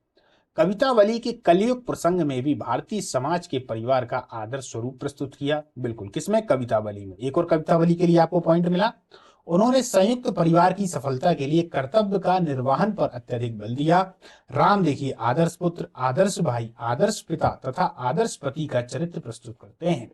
[SPEAKER 1] कवितावली के कलयुग प्रसंग में भी भारतीय समाज के परिवार का आदर्श स्वरूप प्रस्तुत किया। बिल्कुल, किसमें? कवितावली में। एक और कवितावली के लिए आपको पॉइंट मिला। उन्होंने संयुक्त परिवार की सफलता के लिए कर्तव्य का निर्वहन पर अत्यधिक बल दिया। राम देखिए आदर्श पुत्र, आदर्श भाई, आदर्श पिता तथा आदर्श पति का चरित्र प्रस्तुत करते हैं।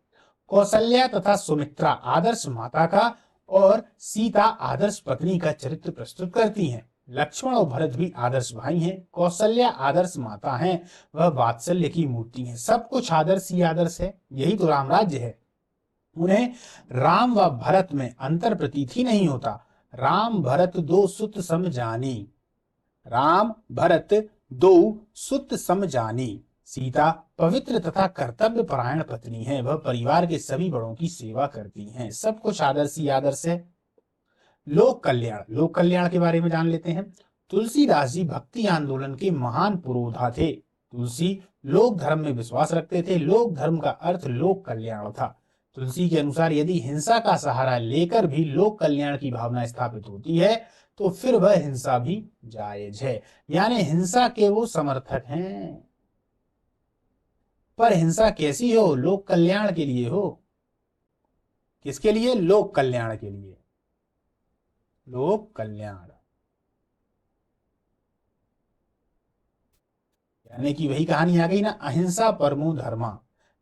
[SPEAKER 1] कौशल्या तथा सुमित्रा आदर्श माता का और सीता आदर्श पत्नी का चरित्र प्रस्तुत करती हैं। लक्ष्मण और भरत भी आदर्श भाई हैं। कौशल्या आदर्श माता हैं, वह वात्सल्य की मूर्ति है। सब कुछ आदर्श ही आदर्श है, यही तो राम राज्य है। उन्हें राम व भरत में अंतर प्रतीत ही नहीं होता। राम भरत दो सुत सम जानी, राम भरत दो सुत सम जानी। सीता पवित्र तथा कर्तव्य परायण पत्नी है, वह परिवार के सभी बड़ों की सेवा करती हैं। सब कुछ आदर्श ही आदर्श है। लोक कल्याण। लोक कल्याण के बारे में जान लेते हैं। तुलसीदास जी भक्ति आंदोलन के महान पुरोधा थे। तुलसी लोक धर्म में विश्वास रखते थे। लोक धर्म का अर्थ लोक कल्याण था। तुलसी के अनुसार यदि हिंसा का सहारा लेकर भी लोक कल्याण की भावना स्थापित होती है तो फिर वह हिंसा भी जायज है। यानी हिंसा के वो समर्थक हैं, पर हिंसा कैसी हो? लोक कल्याण के लिए हो। किसके लिए? लोक कल्याण के लिए। लोक कल्याण यानी कि वही कहानी आ गई ना, अहिंसा परमो धर्मा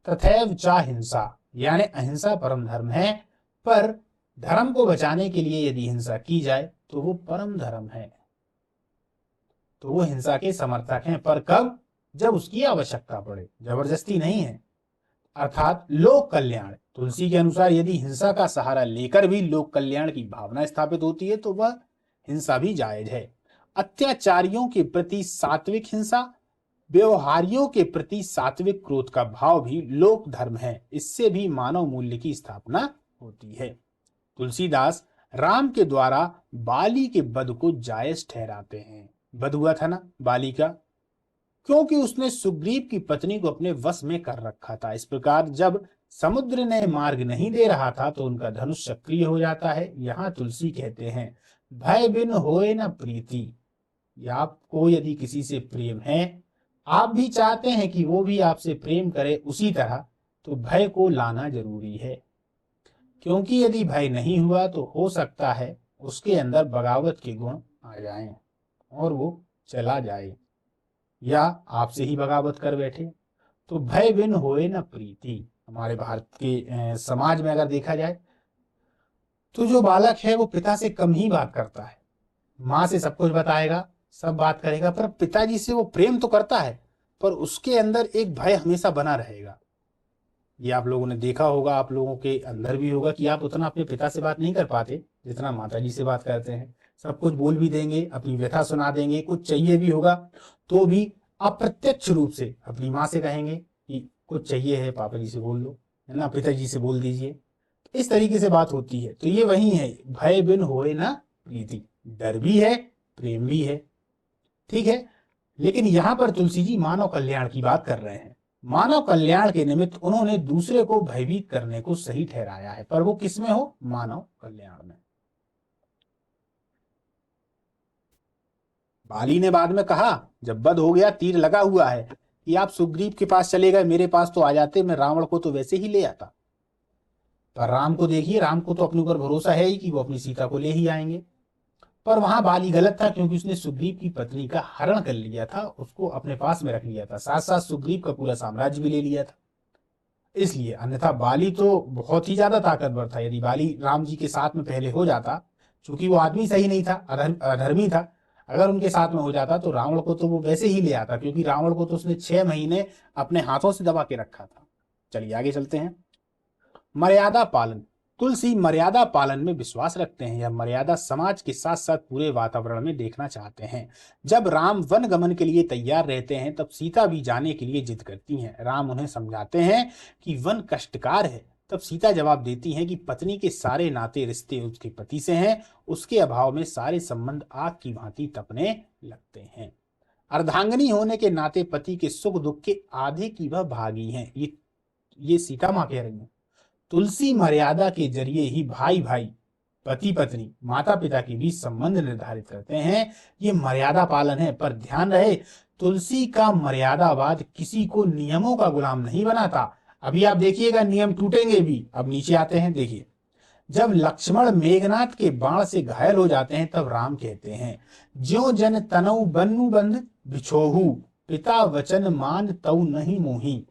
[SPEAKER 1] तथैव चा हिंसा। यानी अहिंसा परम धर्म है, पर धर्म को बचाने के लिए यदि हिंसा की जाए तो वो परम धर्म है। तो वो हिंसा के समर्थक हैं, पर कब? जब उसकी आवश्यकता पड़े, जबरदस्ती नहीं है। अर्थात लोक कल्याण, तुलसी के अनुसार यदि हिंसा का सहारा लेकर भी लोक कल्याण की भावना स्थापित होती है तो वह हिंसा भी जायज है। अत्याचारियों के प्रति सात्विक हिंसा, व्यवहारियों के प्रति सात्विक क्रोध का भाव भी लोक धर्म है। इससे भी मानव मूल्य की स्थापना होती है। तुलसीदास राम के द्वारा बाली के वध को जायज ठहराते हैं। वध हुआ था ना बाली का, क्योंकि उसने सुग्रीव की पत्नी को अपने वश में कर रखा था। इस प्रकार जब समुद्र ने मार्ग नहीं दे रहा था तो उनका धनुष सक्रिय हो जाता है। यहाँ तुलसी कहते हैं भय बिन होए न प्रीति। आपको यदि किसी से प्रेम है, आप भी चाहते हैं कि वो भी आपसे प्रेम करे उसी तरह, तो भय को लाना जरूरी है। क्योंकि यदि भय नहीं हुआ तो हो सकता है उसके अंदर बगावत के गुण आ जाएं और वो चला जाए या आपसे ही बगावत कर बैठे। तो भय बिन होए न प्रीति। हमारे भारत के समाज में अगर देखा जाए तो जो बालक है वो पिता से कम ही बात करता है। माँ से सब कुछ बताएगा, सब बात करेगा, पर पिताजी से वो प्रेम तो करता है, पर उसके अंदर एक भय हमेशा बना रहेगा। ये आप लोगों ने देखा होगा, आप लोगों के अंदर भी होगा कि आप उतना अपने पिता से बात नहीं कर पाते जितना माताजी से बात करते हैं। सब कुछ बोल भी देंगे, अपनी व्यथा सुना देंगे, कुछ चाहिए भी होगा तो भी अप्रत्यक्ष रूप से अपनी माँ से कहेंगे कि कुछ चाहिए है पापा जी से बोल लो, है ना, पिताजी से बोल दीजिए। इस तरीके से बात होती है। तो ये वही है, भय बिन होए ना प्रीति। डर भी है, प्रेम भी है, ठीक है। लेकिन यहां पर तुलसी जी मानव कल्याण की बात कर रहे हैं। मानव कल्याण के निमित्त उन्होंने दूसरे को भयभीत करने को सही ठहराया है, पर वो किसमें हो? मानव कल्याण में। बाली ने बाद में कहा जब वध हो गया, तीर लगा हुआ है, कि आप सुग्रीव के पास चले गए, मेरे पास तो आ जाते, मैं रावण को तो वैसे ही ले आता। पर राम को देखिए, राम को तो अपने ऊपर भरोसा है ही कि वो अपनी सीता को ले ही आएंगे। पर वहां बाली गलत था, क्योंकि उसने सुग्रीव की पत्नी का हरण कर लिया था, उसको अपने पास में रख लिया था, साथ साथ सुग्रीव का पूरा साम्राज्य भी ले लिया था। इसलिए, अन्यथा बाली तो बहुत ही ज्यादा ताकतवर था। यदि बाली राम जी के साथ में पहले हो जाता, चूंकि वो आदमी सही नहीं था, अधर्मी था, अगर उनके साथ में हो जाता तो रावण को तो वो वैसे ही ले आता, क्योंकि रावण को तो उसने 6 महीने अपने हाथों से दबा के रखा था। चलिए आगे चलते हैं। मर्यादा पालन। तुलसी मर्यादा पालन में विश्वास रखते हैं। यह मर्यादा समाज के साथ साथ पूरे वातावरण में देखना चाहते हैं। जब राम वन गमन के लिए तैयार रहते हैं तब सीता भी जाने के लिए जिद करती हैं। राम उन्हें समझाते हैं कि वन कष्टकार है। तब सीता जवाब देती हैं कि पत्नी के सारे नाते रिश्ते उसके पति से हैं, उसके अभाव में सारे संबंध आग की भांति तपने लगते हैं। अर्धांगिनी होने के नाते पति के सुख दुख के आधे की वह भागी हैं। ये सीता माँ कह रही है। तुलसी मर्यादा के जरिए ही भाई भाई, पति पत्नी, माता पिता के बीच संबंध निर्धारित करते हैं। ये मर्यादा पालन है। पर ध्यान रहे, तुलसी का मर्यादावाद किसी को नियमों का गुलाम नहीं बनाता। अभी आप देखिएगा नियम टूटेंगे भी। अब नीचे आते हैं, देखिए। जब लक्ष्मण मेघनाथ के बाण से घायल हो जाते हैं तब राम कहते हैं ज्यो जन तनऊ बन्नु बंध बिछोहू, पिता वचन मान तऊ नहीं मोही।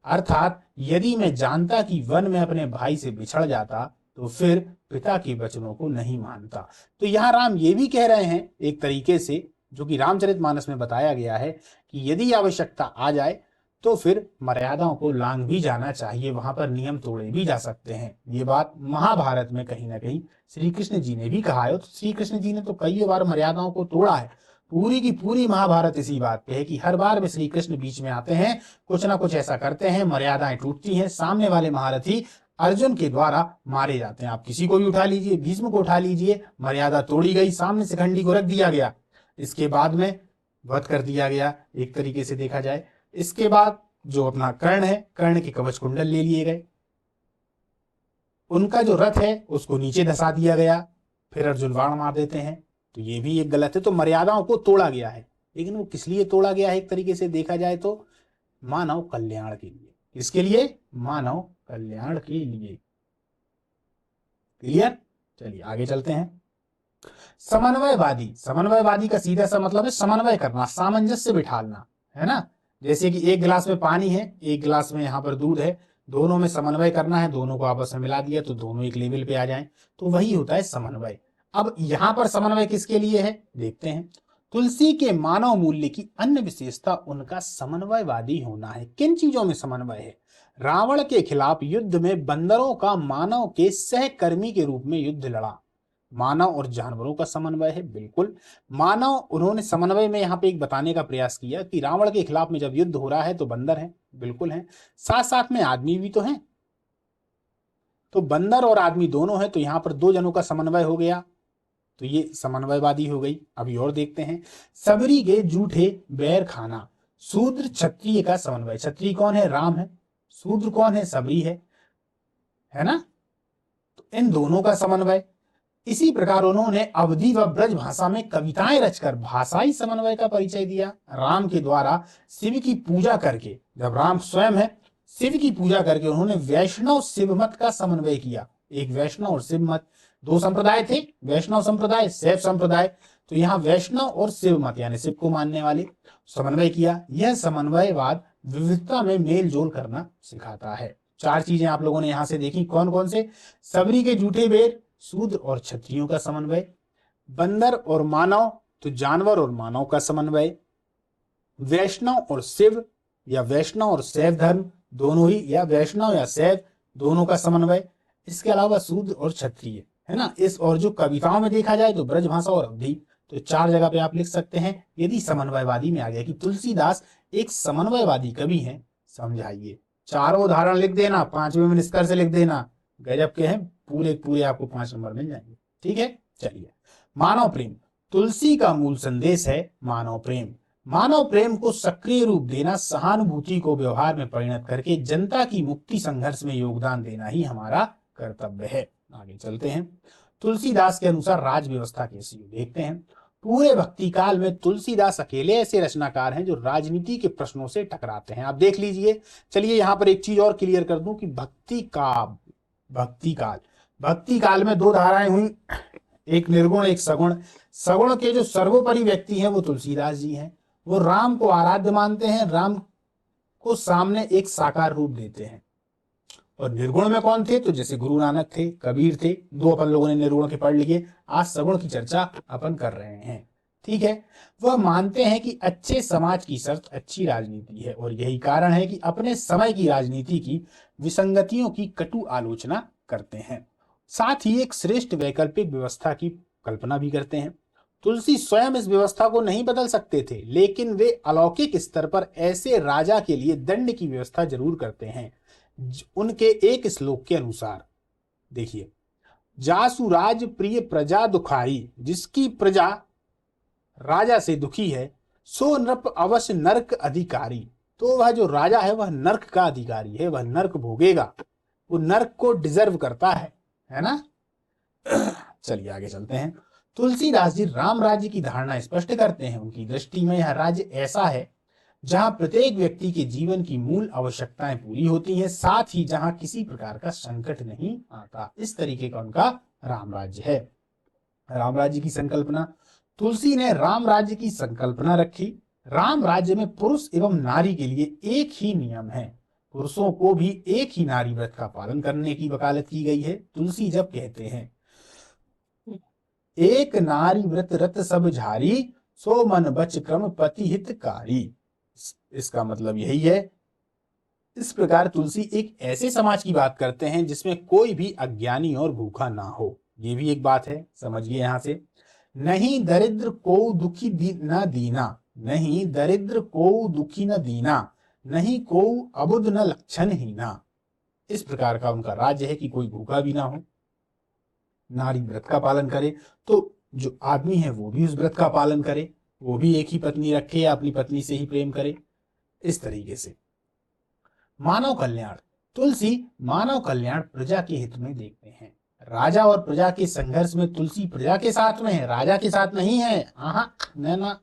[SPEAKER 1] अर्थात यदि मैं जानता कि वन में अपने भाई से बिछड़ जाता तो फिर पिता के वचनों को नहीं मानता। तो यहाँ राम ये भी कह रहे हैं एक तरीके से, जो कि रामचरितमानस में बताया गया है, कि यदि आवश्यकता आ जाए तो फिर मर्यादाओं को लांघ भी जाना चाहिए, वहां पर नियम तोड़े भी जा सकते हैं। ये बात महाभारत में कहीं ना कहीं श्री कृष्ण जी ने भी कहा है। तो श्री कृष्ण जी ने तो कई बार मर्यादाओं को तोड़ा है। पूरी की पूरी महाभारत इसी बात पे है कि हर बार में श्री कृष्ण बीच में आते हैं, कुछ ना कुछ ऐसा करते हैं, मर्यादाएं टूटती हैं, सामने वाले महारथी अर्जुन के द्वारा मारे जाते हैं। आप किसी को भी उठा लीजिए, भीष्म को उठा लीजिए, मर्यादा तोड़ी गई, सामने से खंडी को रख दिया गया, इसके बाद में वध कर दिया गया एक तरीके से देखा जाए। इसके बाद जो अपना कर्ण है, कर्ण के कवच कुंडल ले लिए गए। उनका जो रथ है उसको नीचे धसा दिया गया, फिर अर्जुन बाण मार देते हैं, तो ये भी एक गलत है। तो मर्यादाओं को तोड़ा गया है, लेकिन वो किस लिए तोड़ा गया है एक तरीके से देखा जाए तो मानव कल्याण के लिए। इसके लिए मानव कल्याण के लिए। क्लियर? चलिए आगे चलते हैं। समन्वयवादी, समन्वयवादी का सीधा सा मतलब है समन्वय करना, सामंजस्य बिठाना, है ना। जैसे कि एक गिलास में पानी है, एक गिलास में यहाँ पर दूध है, दोनों में समन्वय करना है, दोनों को आपस में मिला दिया तो दोनों एक लेवल पे आ जाएं, तो वही होता है समन्वय। अब यहाँ पर समन्वय किसके लिए है देखते हैं। तुलसी के मानव मूल्य की अन्य विशेषता उनका समन्वयवादी होना है। किन चीजों में समन्वय है? रावण के खिलाफ युद्ध में बंदरों का मानव के सहकर्मी के रूप में युद्ध लड़ा। मानव और जानवरों का समन्वय है, बिल्कुल। मानव, उन्होंने समन्वय में यहाँ पे एक बताने का प्रयास किया कि रावण के खिलाफ में जब युद्ध हो रहा है तो बंदर हैं, बिल्कुल हैं, साथ साथ में आदमी भी तो हैं, तो बंदर और आदमी दोनों हैं, तो यहाँ पर दो जनों का समन्वय हो गया, तो ये समन्वयवादी हो गई। अभी और देखते हैं। सबरी के जूठे बैर खाना, शूद्र क्षत्रिय का समन्वय। क्षत्रिय कौन है? राम है। शूद्र कौन है? सबरी है ना। तो इन दोनों का समन्वय। इसी प्रकार उन्होंने अवधि व ब्रज भाषा में कविताएं रचकर भाषाई समन्वय का परिचय दिया। राम के द्वारा शिव की पूजा करके, जब राम स्वयं है शिव की पूजा करके, उन्होंने वैष्णव शिव मत का समन्वय किया। एक वैष्णव और शिव मत, दो संप्रदाय थे, वैष्णव संप्रदाय, शैव संप्रदाय, तो यहाँ वैष्णव और शिव मत यानी शिव को मानने वाले समन्वय किया। यह समन्वयवाद विविधता में मेल जोल करना सिखाता है। चार चीजें आप लोगों ने यहां से देखी, कौन कौन से? सबरी के जूठे बेर, शूद्र और क्षत्रियों का समन्वय, बंदर और मानव तो जानवर और मानव का समन्वय, वैष्णव और शिव या वैष्णव और शैव धर्म दोनों ही, या वैष्णव या शैव दोनों का समन्वय। इसके अलावा शूद्र और क्षत्रिय, है ना। इस और जो कविताओं में देखा जाए तो ब्रजभाषा और अवधि, तो चार जगह पे आप लिख सकते हैं। यदि समन्वयवादी में आ गया कि तुलसीदास एक समन्वयवादी कवि हैं, समझाइए। चारों उदाहरण लिख देना, पांचवें में निष्कर्ष लिख देना, गजब के हैं, पूरे पूरे आपको 5 नंबर मिल जाएंगे। ठीक है, चलिए। मानव प्रेम, तुलसी का मूल संदेश है मानव प्रेम। मानव प्रेम को सक्रिय रूप देना, सहानुभूति को व्यवहार में परिणत करके जनता की मुक्ति संघर्ष में योगदान देना ही हमारा कर्तव्य है। आगे चलते हैं। तुलसीदास के अनुसार राज व्यवस्था कैसी हो देखते हैं। पूरे भक्ति काल में तुलसीदास अकेले ऐसे रचनाकार हैं जो राजनीति के प्रश्नों से टकराते हैं। आप देख लीजिए। चलिए यहाँ पर एक चीज और क्लियर कर दूं कि भक्ति काल में दो धाराएं हुई, एक निर्गुण एक सगुण। सगुण के जो सर्वोपरि व्यक्ति हैं वो तुलसीदास जी हैं। वो राम को आराध्य मानते हैं, राम को सामने एक साकार रूप देते हैं। और निर्गुण में कौन थे? तो जैसे गुरु नानक थे, कबीर थे, दो अपन लोगों ने निर्गुण के पढ़ लिए। आज सगुण की चर्चा अपन कर रहे हैं। ठीक है। वह मानते हैं कि अच्छे समाज की शर्त अच्छी राजनीति है, और यही कारण है कि अपने समय की राजनीति की विसंगतियों की कटु आलोचना करते हैं। साथ ही एक श्रेष्ठ वैकल्पिक व्यवस्था की कल्पना भी करते हैं। तुलसी स्वयं इस व्यवस्था को नहीं बदल सकते थे, लेकिन वे अलौकिक स्तर पर ऐसे राजा के लिए दंड की व्यवस्था जरूर करते हैं। उनके एक श्लोक के अनुसार देखिए, जासु राज प्रिय प्रजा दुखाई, जिसकी प्रजा राजा से दुखी है, सो नृप अवश्य नरक अधिकारी। तो वह जो राजा है वह नरक का अधिकारी है, वह नरक भोगेगा, वो नरक को डिजर्व करता है ना। चलिए आगे चलते हैं। तुलसीदास जी राम राज्य की धारणा स्पष्ट करते हैं। उनकी दृष्टि में यह राज्य ऐसा है जहां प्रत्येक व्यक्ति के जीवन की मूल आवश्यकताएं पूरी होती हैं, साथ ही जहां किसी प्रकार का संकट नहीं आता। इस तरीके का उनका राम राज्य है। राम राज्य की संकल्पना, तुलसी ने राम राज्य की संकल्पना रखी। राम राज्य में पुरुष एवं नारी के लिए एक ही नियम है, पुरुषों को भी एक ही नारी व्रत का पालन करने की वकालत की गई है। तुलसी जब कहते हैं एक नारी व्रत रत सब झारी, सो मन बच क्रम पति हितकारी, इसका मतलब यही है। इस प्रकार तुलसी एक ऐसे समाज की बात करते हैं जिसमें कोई भी अज्ञानी और भूखा ना हो। ये भी एक बात है, समझिए यहां से। नहीं दरिद्र को दुखी न दीना, नहीं दरिद्र को दुखी न दीना, नहीं को अबुध न लक्षण हीना। इस प्रकार का उनका राज्य है कि कोई भूखा भी ना हो, नारी व्रत का पालन करे, तो जो आदमी है वो भी उस व्रत का पालन करे, वो भी एक ही पत्नी रखे या अपनी पत्नी से ही प्रेम करे। इस तरीके से मानव कल्याण, तुलसी मानव कल्याण प्रजा के हित में देखते हैं। राजा और प्रजा के संघर्ष में तुलसी प्रजा के साथ में है, राजा के साथ नहीं है। ना,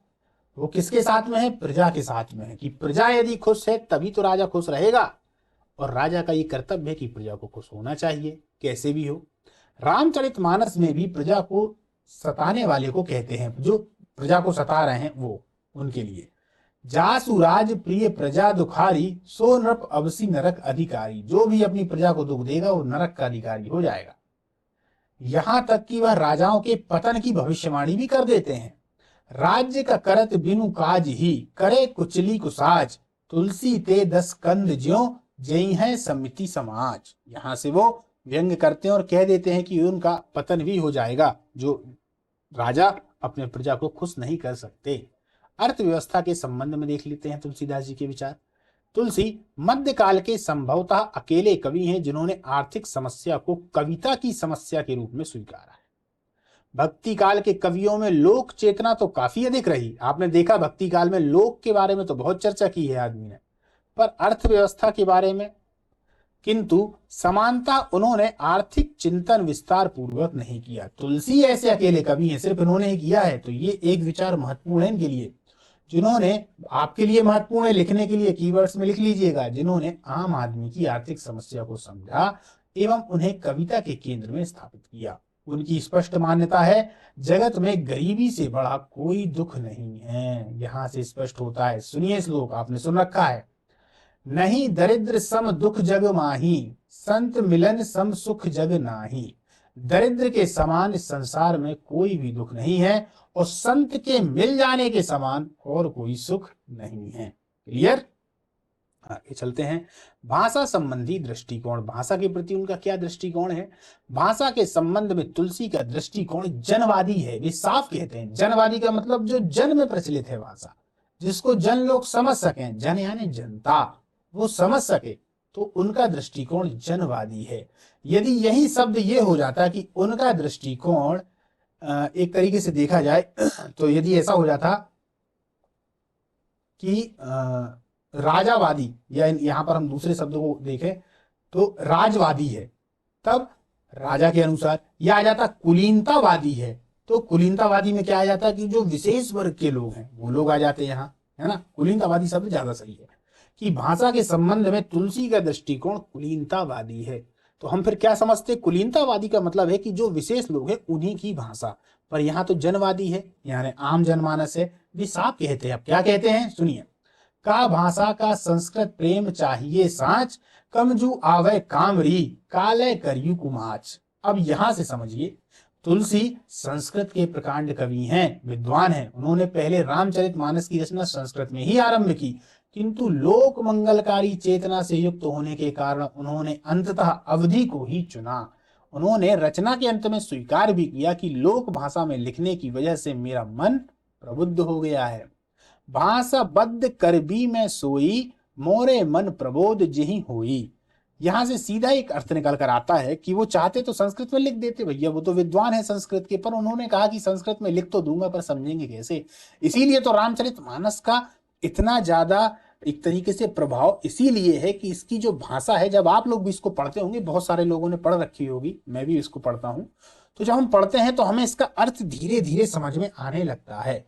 [SPEAKER 1] वो किसके साथ में है? प्रजा के साथ में है कि प्रजा यदि खुश है तभी तो राजा खुश रहेगा, और राजा का ये कर्तव्य है कि प्रजा को खुश होना चाहिए कैसे भी हो। रामचरितमानस में भी प्रजा को सताने वाले को कहते हैं, जो प्रजा को सता रहे हैं वो, उनके लिए जासु राज प्रिय प्रजा दुखारी, सो नृप अवसी नरक अधिकारी। जो भी अपनी प्रजा को दुख देगा वो नरक का अधिकारी हो जाएगा। यहां तक कि वह राजाओं के पतन की भविष्यवाणी भी कर देते हैं। राज्य का करत बिनु काज ही, करे कुचली कुसाज, तुलसी ते 10 कंद ज्यों, जई है समिति समाज। यहां से वो व्यंग करते हैं और कह देते हैं कि उनका पतन भी हो जाएगा, जो राजा अपने प्रजा को खुश नहीं कर सकते। अर्थव्यवस्था के संबंध में देख लेते हैं तुलसीदास जी के विचार। तुलसी मध्यकाल के संभवतः अकेले कवि हैं जिन्होंने आर्थिक समस्या को कविता की समस्या के रूप में स्वीकारा है। भक्ति काल के कवियों में लोक चेतना तो काफी अधिक रही। आपने देखा भक्ति काल में लोक के बारे में तो बहुत चर्चा की है आदमी ने, पर अर्थव्यवस्था के बारे में किंतु समानता उन्होंने आर्थिक चिंतन विस्तार पूर्वक नहीं किया। तुलसी ऐसे अकेले कवि हैं, सिर्फ इन्होंने ही किया है, तो ये एक विचार महत्वपूर्ण है इनके लिए, जिन्होंने, आपके लिए महत्वपूर्ण है लिखने के लिए, कीवर्ड्स में लिख लीजिएगा, जिन्होंने आम आदमी की आर्थिक समस्या को समझा एवं उन्हें कविता के केंद्र में स्थापित किया। उनकी स्पष्ट मान्यता है, जगत में गरीबी से बड़ा कोई दुख नहीं है। यहां से स्पष्ट होता है, सुनिए श्लोक, आपने सुन रखा है, नहीं दरिद्र सम दुख जग माही, संत मिलन सम सुख जग नाही। दरिद्र के समान इस संसार में कोई भी दुख नहीं है, और संत के मिल जाने के समान और कोई सुख नहीं है। क्लियर? आगे चलते हैं। भाषा संबंधी दृष्टिकोण, भाषा के प्रति उनका क्या दृष्टिकोण है? भाषा के संबंध में तुलसी का दृष्टिकोण जनवादी है। वे साफ कहते हैं, जनवादी का मतलब जो जन में प्रचलित है भाषा, जिसको जन लोग समझ सकें, जन यानी जनता, वो समझ सके, तो उनका दृष्टिकोण जनवादी है। यदि यही शब्द ये हो जाता कि उनका दृष्टिकोण एक तरीके से देखा जाए तो यदि ऐसा हो जाता कि राजावादी, या यहां पर हम दूसरे शब्दों को देखें तो राजवादी है, तब राजा के अनुसार। यह आ जाता कुलीनतावादी है, तो कुलीनतावादी में क्या आ जाता कि जो विशेष वर्ग के लोग हैं वो लोग आ जाते हैं यहाँ, है ना। कुलीनतावादी शब्द ज्यादा सही है कि भाषा के संबंध में तुलसी का दृष्टिकोण कुलीनतावादी है। तो हम फिर क्या समझते, कुलीनतावादी का मतलब है कि जो विशेष लोग हैं उन्हीं की भाषा, पर यहाँ तो जनवादी है, यानी आम जनमानस है। भी साफ कहते हैं, अब क्या कहते हैं सुनिए, का भाषा का संस्कृत प्रेम चाहिए साँच, कमजू आवे कामरी, काले करियु कुमाच। अब यहां से समझिए, तुलसी संस्कृत के प्रकांड कवि हैं, विद्वान हैं। उन्होंने पहले रामचरितमानस की रचना संस्कृत में ही आरंभ की, किंतु लोक मंगलकारी चेतना से युक्त होने के कारण उन्होंने अंततः अवधि को ही चुना। उन्होंने रचना के अंत में स्वीकार भी किया कि लोक भाषा में लिखने की वजह से मेरा मन प्रबुद्ध हो गया है। भाषा बद्ध कर भी मैं सोई, मोरे मन प्रबोध जही होई। यहां से सीधा एक अर्थ निकल कर आता है कि वो चाहते तो संस्कृत में लिख देते भैया, वो तो विद्वान है संस्कृत के, पर उन्होंने कहा कि संस्कृत में लिख तो दूंगा पर समझेंगे कैसे। इसीलिए तो रामचरितमानस का इतना ज्यादा एक तरीके से प्रभाव इसीलिए है कि इसकी जो भाषा है, जब आप लोग भी इसको पढ़ते होंगे, बहुत सारे लोगों ने पढ़ रखी होगी, मैं भी इसको पढ़ता हूं, तो जब हम पढ़ते हैं तो हमें इसका अर्थ धीरे धीरे समझ में आने लगता है।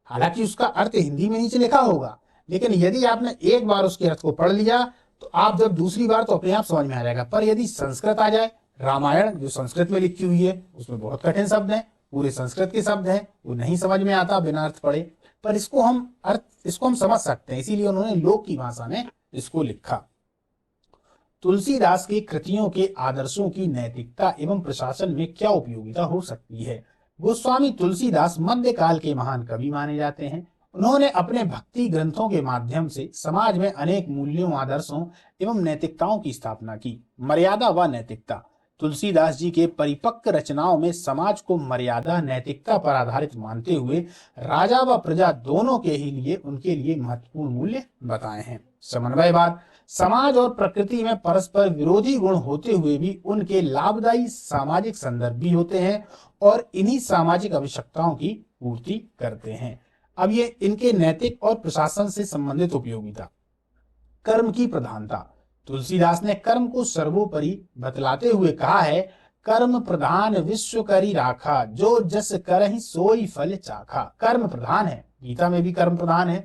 [SPEAKER 1] हालांकि उसका अर्थ हिंदी में नीचे लिखा होगा, लेकिन यदि आपने एक बार उसके अर्थ को पढ़ लिया तो आप जब दूसरी बार तो अपने आप समझ में आ जाएगा। पर यदि संस्कृत आ जाए, रामायण जो संस्कृत में लिखी हुई है उसमें बहुत कठिन शब्द हैं, पूरे संस्कृत के शब्द हैं, वो नहीं समझ में आता बिना अर्थ पढ़े, पर इसको हम समझ सकते हैं, इसीलिए उन्होंने लोक की भाषा में इसको लिखा। तुलसीदास की कृतियों के आदर्शों की नैतिकता एवं प्रशासन में क्या उपयोगिता हो सकती है? गोस्वामी तुलसीदास मध्यकाल के महान कवि माने जाते हैं। उन्होंने अपने भक्ति ग्रंथों के माध्यम से समाज में अनेक मूल्यों, आदर्शों एवं नैतिकताओं की स्थापना की। मर्यादा व नैतिकता, तुलसीदास जी के परिपक्व रचनाओं में समाज को मर्यादा, नैतिकता पर आधारित मानते हुए राजा व प्रजा दोनों के ही लिए उनके लिए महत्वपूर्ण मूल्य बताए हैं। समन्वयवाद, समाज और प्रकृति में परस्पर विरोधी गुण होते हुए भी उनके लाभदायी सामाजिक संदर्भ भी होते हैं और इन्हीं सामाजिक आवश्यकताओं की पूर्ति करते हैं। अब ये इनके नैतिक और प्रशासन से संबंधित उपयोगिता। कर्म की प्रधानता, तुलसीदास ने कर्म को सर्वोपरि बतलाते हुए कहा है, कर्म प्रधान विश्व करी राखा, जो जस करहि सोई फल चाखा। कर्म प्रधान है, गीता में भी कर्म प्रधान है,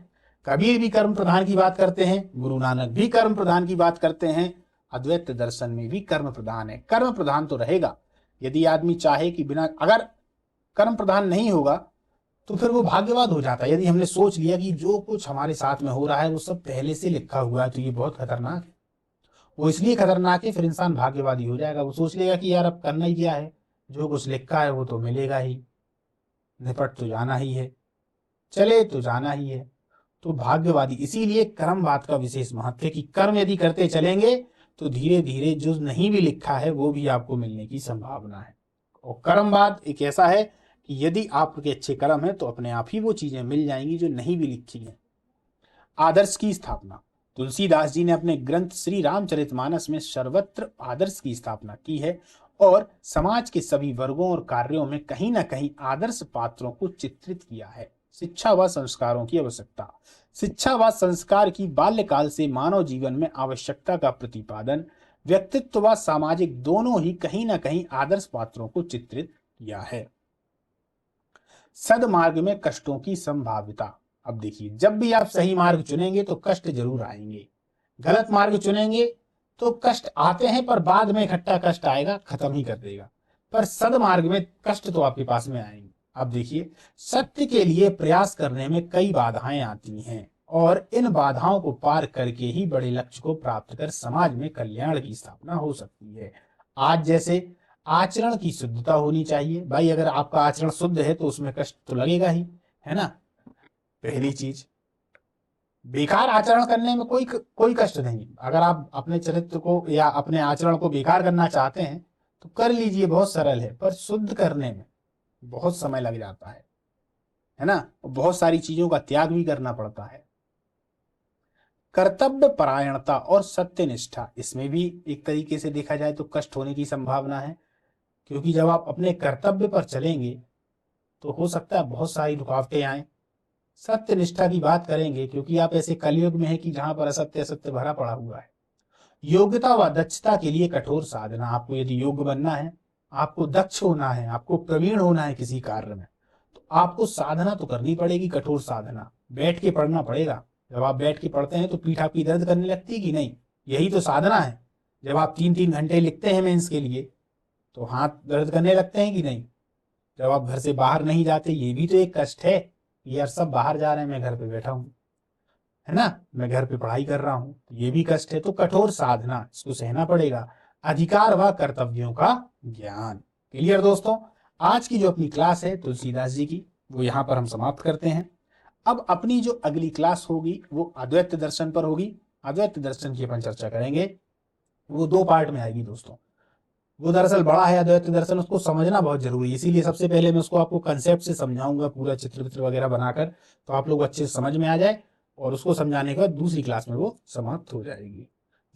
[SPEAKER 1] कबीर भी कर्म प्रधान की बात करते हैं, गुरु नानक भी कर्म प्रधान की बात करते हैं, अद्वैत दर्शन में भी कर्म प्रधान है। कर्म प्रधान तो रहेगा। यदि आदमी चाहे कि बिना, अगर कर्म प्रधान नहीं होगा तो फिर वो भाग्यवाद हो जाता है। यदि हमने सोच लिया कि जो कुछ हमारे साथ में हो रहा है वो सब पहले से लिखा हुआ है, तो ये बहुत खतरनाक है। वो इसलिए खतरनाक है, फिर इंसान भाग्यवादी हो जाएगा। वो सोच लेगा कि यार अब करना ही क्या है, जो कुछ लिखा है वो तो मिलेगा ही, निपट तो जाना ही है, चले तो जाना ही है। तो भाग्यवादी, इसीलिए कर्मवाद का विशेष महत्व है कि कर्म यदि करते चलेंगे तो धीरे धीरे जो नहीं भी लिखा है वो भी आपको मिलने की संभावना है। और कर्मवाद एक ऐसा है कि यदि आपके अच्छे कर्म है तो अपने आप ही वो चीजें मिल जाएंगी जो नहीं भी लिखी है। आदर्श की स्थापना, तुलसीदास जी ने अपने ग्रंथ श्री रामचरितमानस में सर्वत्र आदर्श की स्थापना की है और समाज के सभी वर्गों और कार्यों में कहीं ना कहीं आदर्श पात्रों को चित्रित किया है। शिक्षा व संस्कारों की आवश्यकता, शिक्षा व संस्कार की बाल्यकाल से मानव जीवन में आवश्यकता का प्रतिपादन, व्यक्तित्व व सामाजिक दोनों ही कहीं ना कहीं आदर्श पात्रों को चित्रित किया है। सदमार्ग में कष्टों की संभाव्यता, अब देखिए, जब भी आप सही मार्ग चुनेंगे तो कष्ट जरूर आएंगे, गलत मार्ग चुनेंगे तो कष्ट आते हैं पर बाद में इकट्ठा कष्ट आएगा, खत्म ही कर देगा, पर सदमार्ग में कष्ट तो आपके पास में आएंगे। अब देखिए, सत्य के लिए प्रयास करने में कई बाधाएं आती हैं और इन बाधाओं को पार करके ही बड़े लक्ष्य को प्राप्त कर समाज में कल्याण की स्थापना हो सकती है। आज जैसे आचरण की शुद्धता होनी चाहिए। भाई अगर आपका आचरण शुद्ध है तो उसमें कष्ट तो लगेगा ही, है ना। पहली चीज, बेकार आचरण करने में कोई कष्ट नहीं। अगर आप अपने चरित्र को या अपने आचरण को बेकार करना चाहते हैं तो कर लीजिए, बहुत सरल है, पर शुद्ध करने में बहुत समय लग जाता है ना। बहुत सारी चीजों का त्याग भी करना पड़ता है। कर्तव्य परायणता और सत्यनिष्ठा, इसमें भी एक तरीके से देखा जाए तो कष्ट होने की संभावना है, क्योंकि जब आप अपने कर्तव्य पर चलेंगे तो हो सकता है बहुत सारी रुकावटें आए। सत्यनिष्ठा की बात करेंगे क्योंकि आप ऐसे कलयुग में हैं कि जहां पर असत्य असत्य भरा पड़ा हुआ है। योग्यता व दक्षता के लिए कठोर साधना, आपको यदि योग्य बनना है, आपको दक्ष होना है, आपको प्रवीण होना है किसी कार्य में, तो आपको साधना तो करनी पड़ेगी, कठोर साधना। बैठ के पढ़ना पड़ेगा। जब आप बैठ के पढ़ते हैं तो पीठ आपकी दर्द करने लगती है कि नहीं, यही तो साधना है। जब आप 3-3 घंटे लिखते हैं मेंस के लिए तो हाथ दर्द करने लगते हैं कि नहीं। जब आप घर से बाहर नहीं जाते, ये भी तो एक कष्ट है। यार सब बाहर जा रहे हैं, मैं घर पे बैठा हूं, है ना, मैं घर पे पढ़ाई कर रहा हूं, तो ये भी कष्ट है। तो कठोर साधना, इसको सहना पड़ेगा। अधिकार व कर्तव्यों का ज्ञान। क्लियर दोस्तों, आज की जो अपनी क्लास है तुलसीदास जी की, वो यहाँ पर हम समाप्त करते हैं। अब अपनी जो अगली क्लास होगी वो अद्वैत दर्शन पर होगी। अद्वैत दर्शन की अपन चर्चा करेंगे, वो 2 पार्ट में आएगी दोस्तों। वो दरअसल बड़ा है अद्वैत दर्शन, उसको समझना बहुत जरूरी है, इसीलिए सबसे पहले मैं उसको आपको कंसेप्ट से समझाऊंगा, पूरा चित्र वित्र वगैरह बनाकर, तो आप लोग अच्छे से समझ में आ जाए। और उसको समझाने के बाद दूसरी क्लास में वो समाप्त हो जाएगी।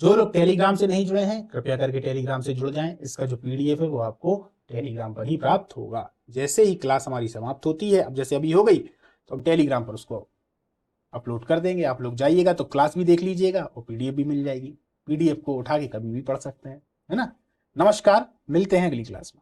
[SPEAKER 1] जो लोग टेलीग्राम से नहीं जुड़े हैं कृपया करके टेलीग्राम से जुड़ जाएं। इसका जो PDF है वो आपको टेलीग्राम पर ही प्राप्त होगा। जैसे ही क्लास हमारी समाप्त होती है, अब जैसे अभी हो गई, तो हम टेलीग्राम पर उसको अपलोड कर देंगे। आप लोग जाइएगा तो क्लास भी देख लीजिएगा और PDF भी मिल जाएगी। PDF को उठा के कभी भी पढ़ सकते हैं, है ना। नमस्कार, मिलते हैं अगली क्लास में।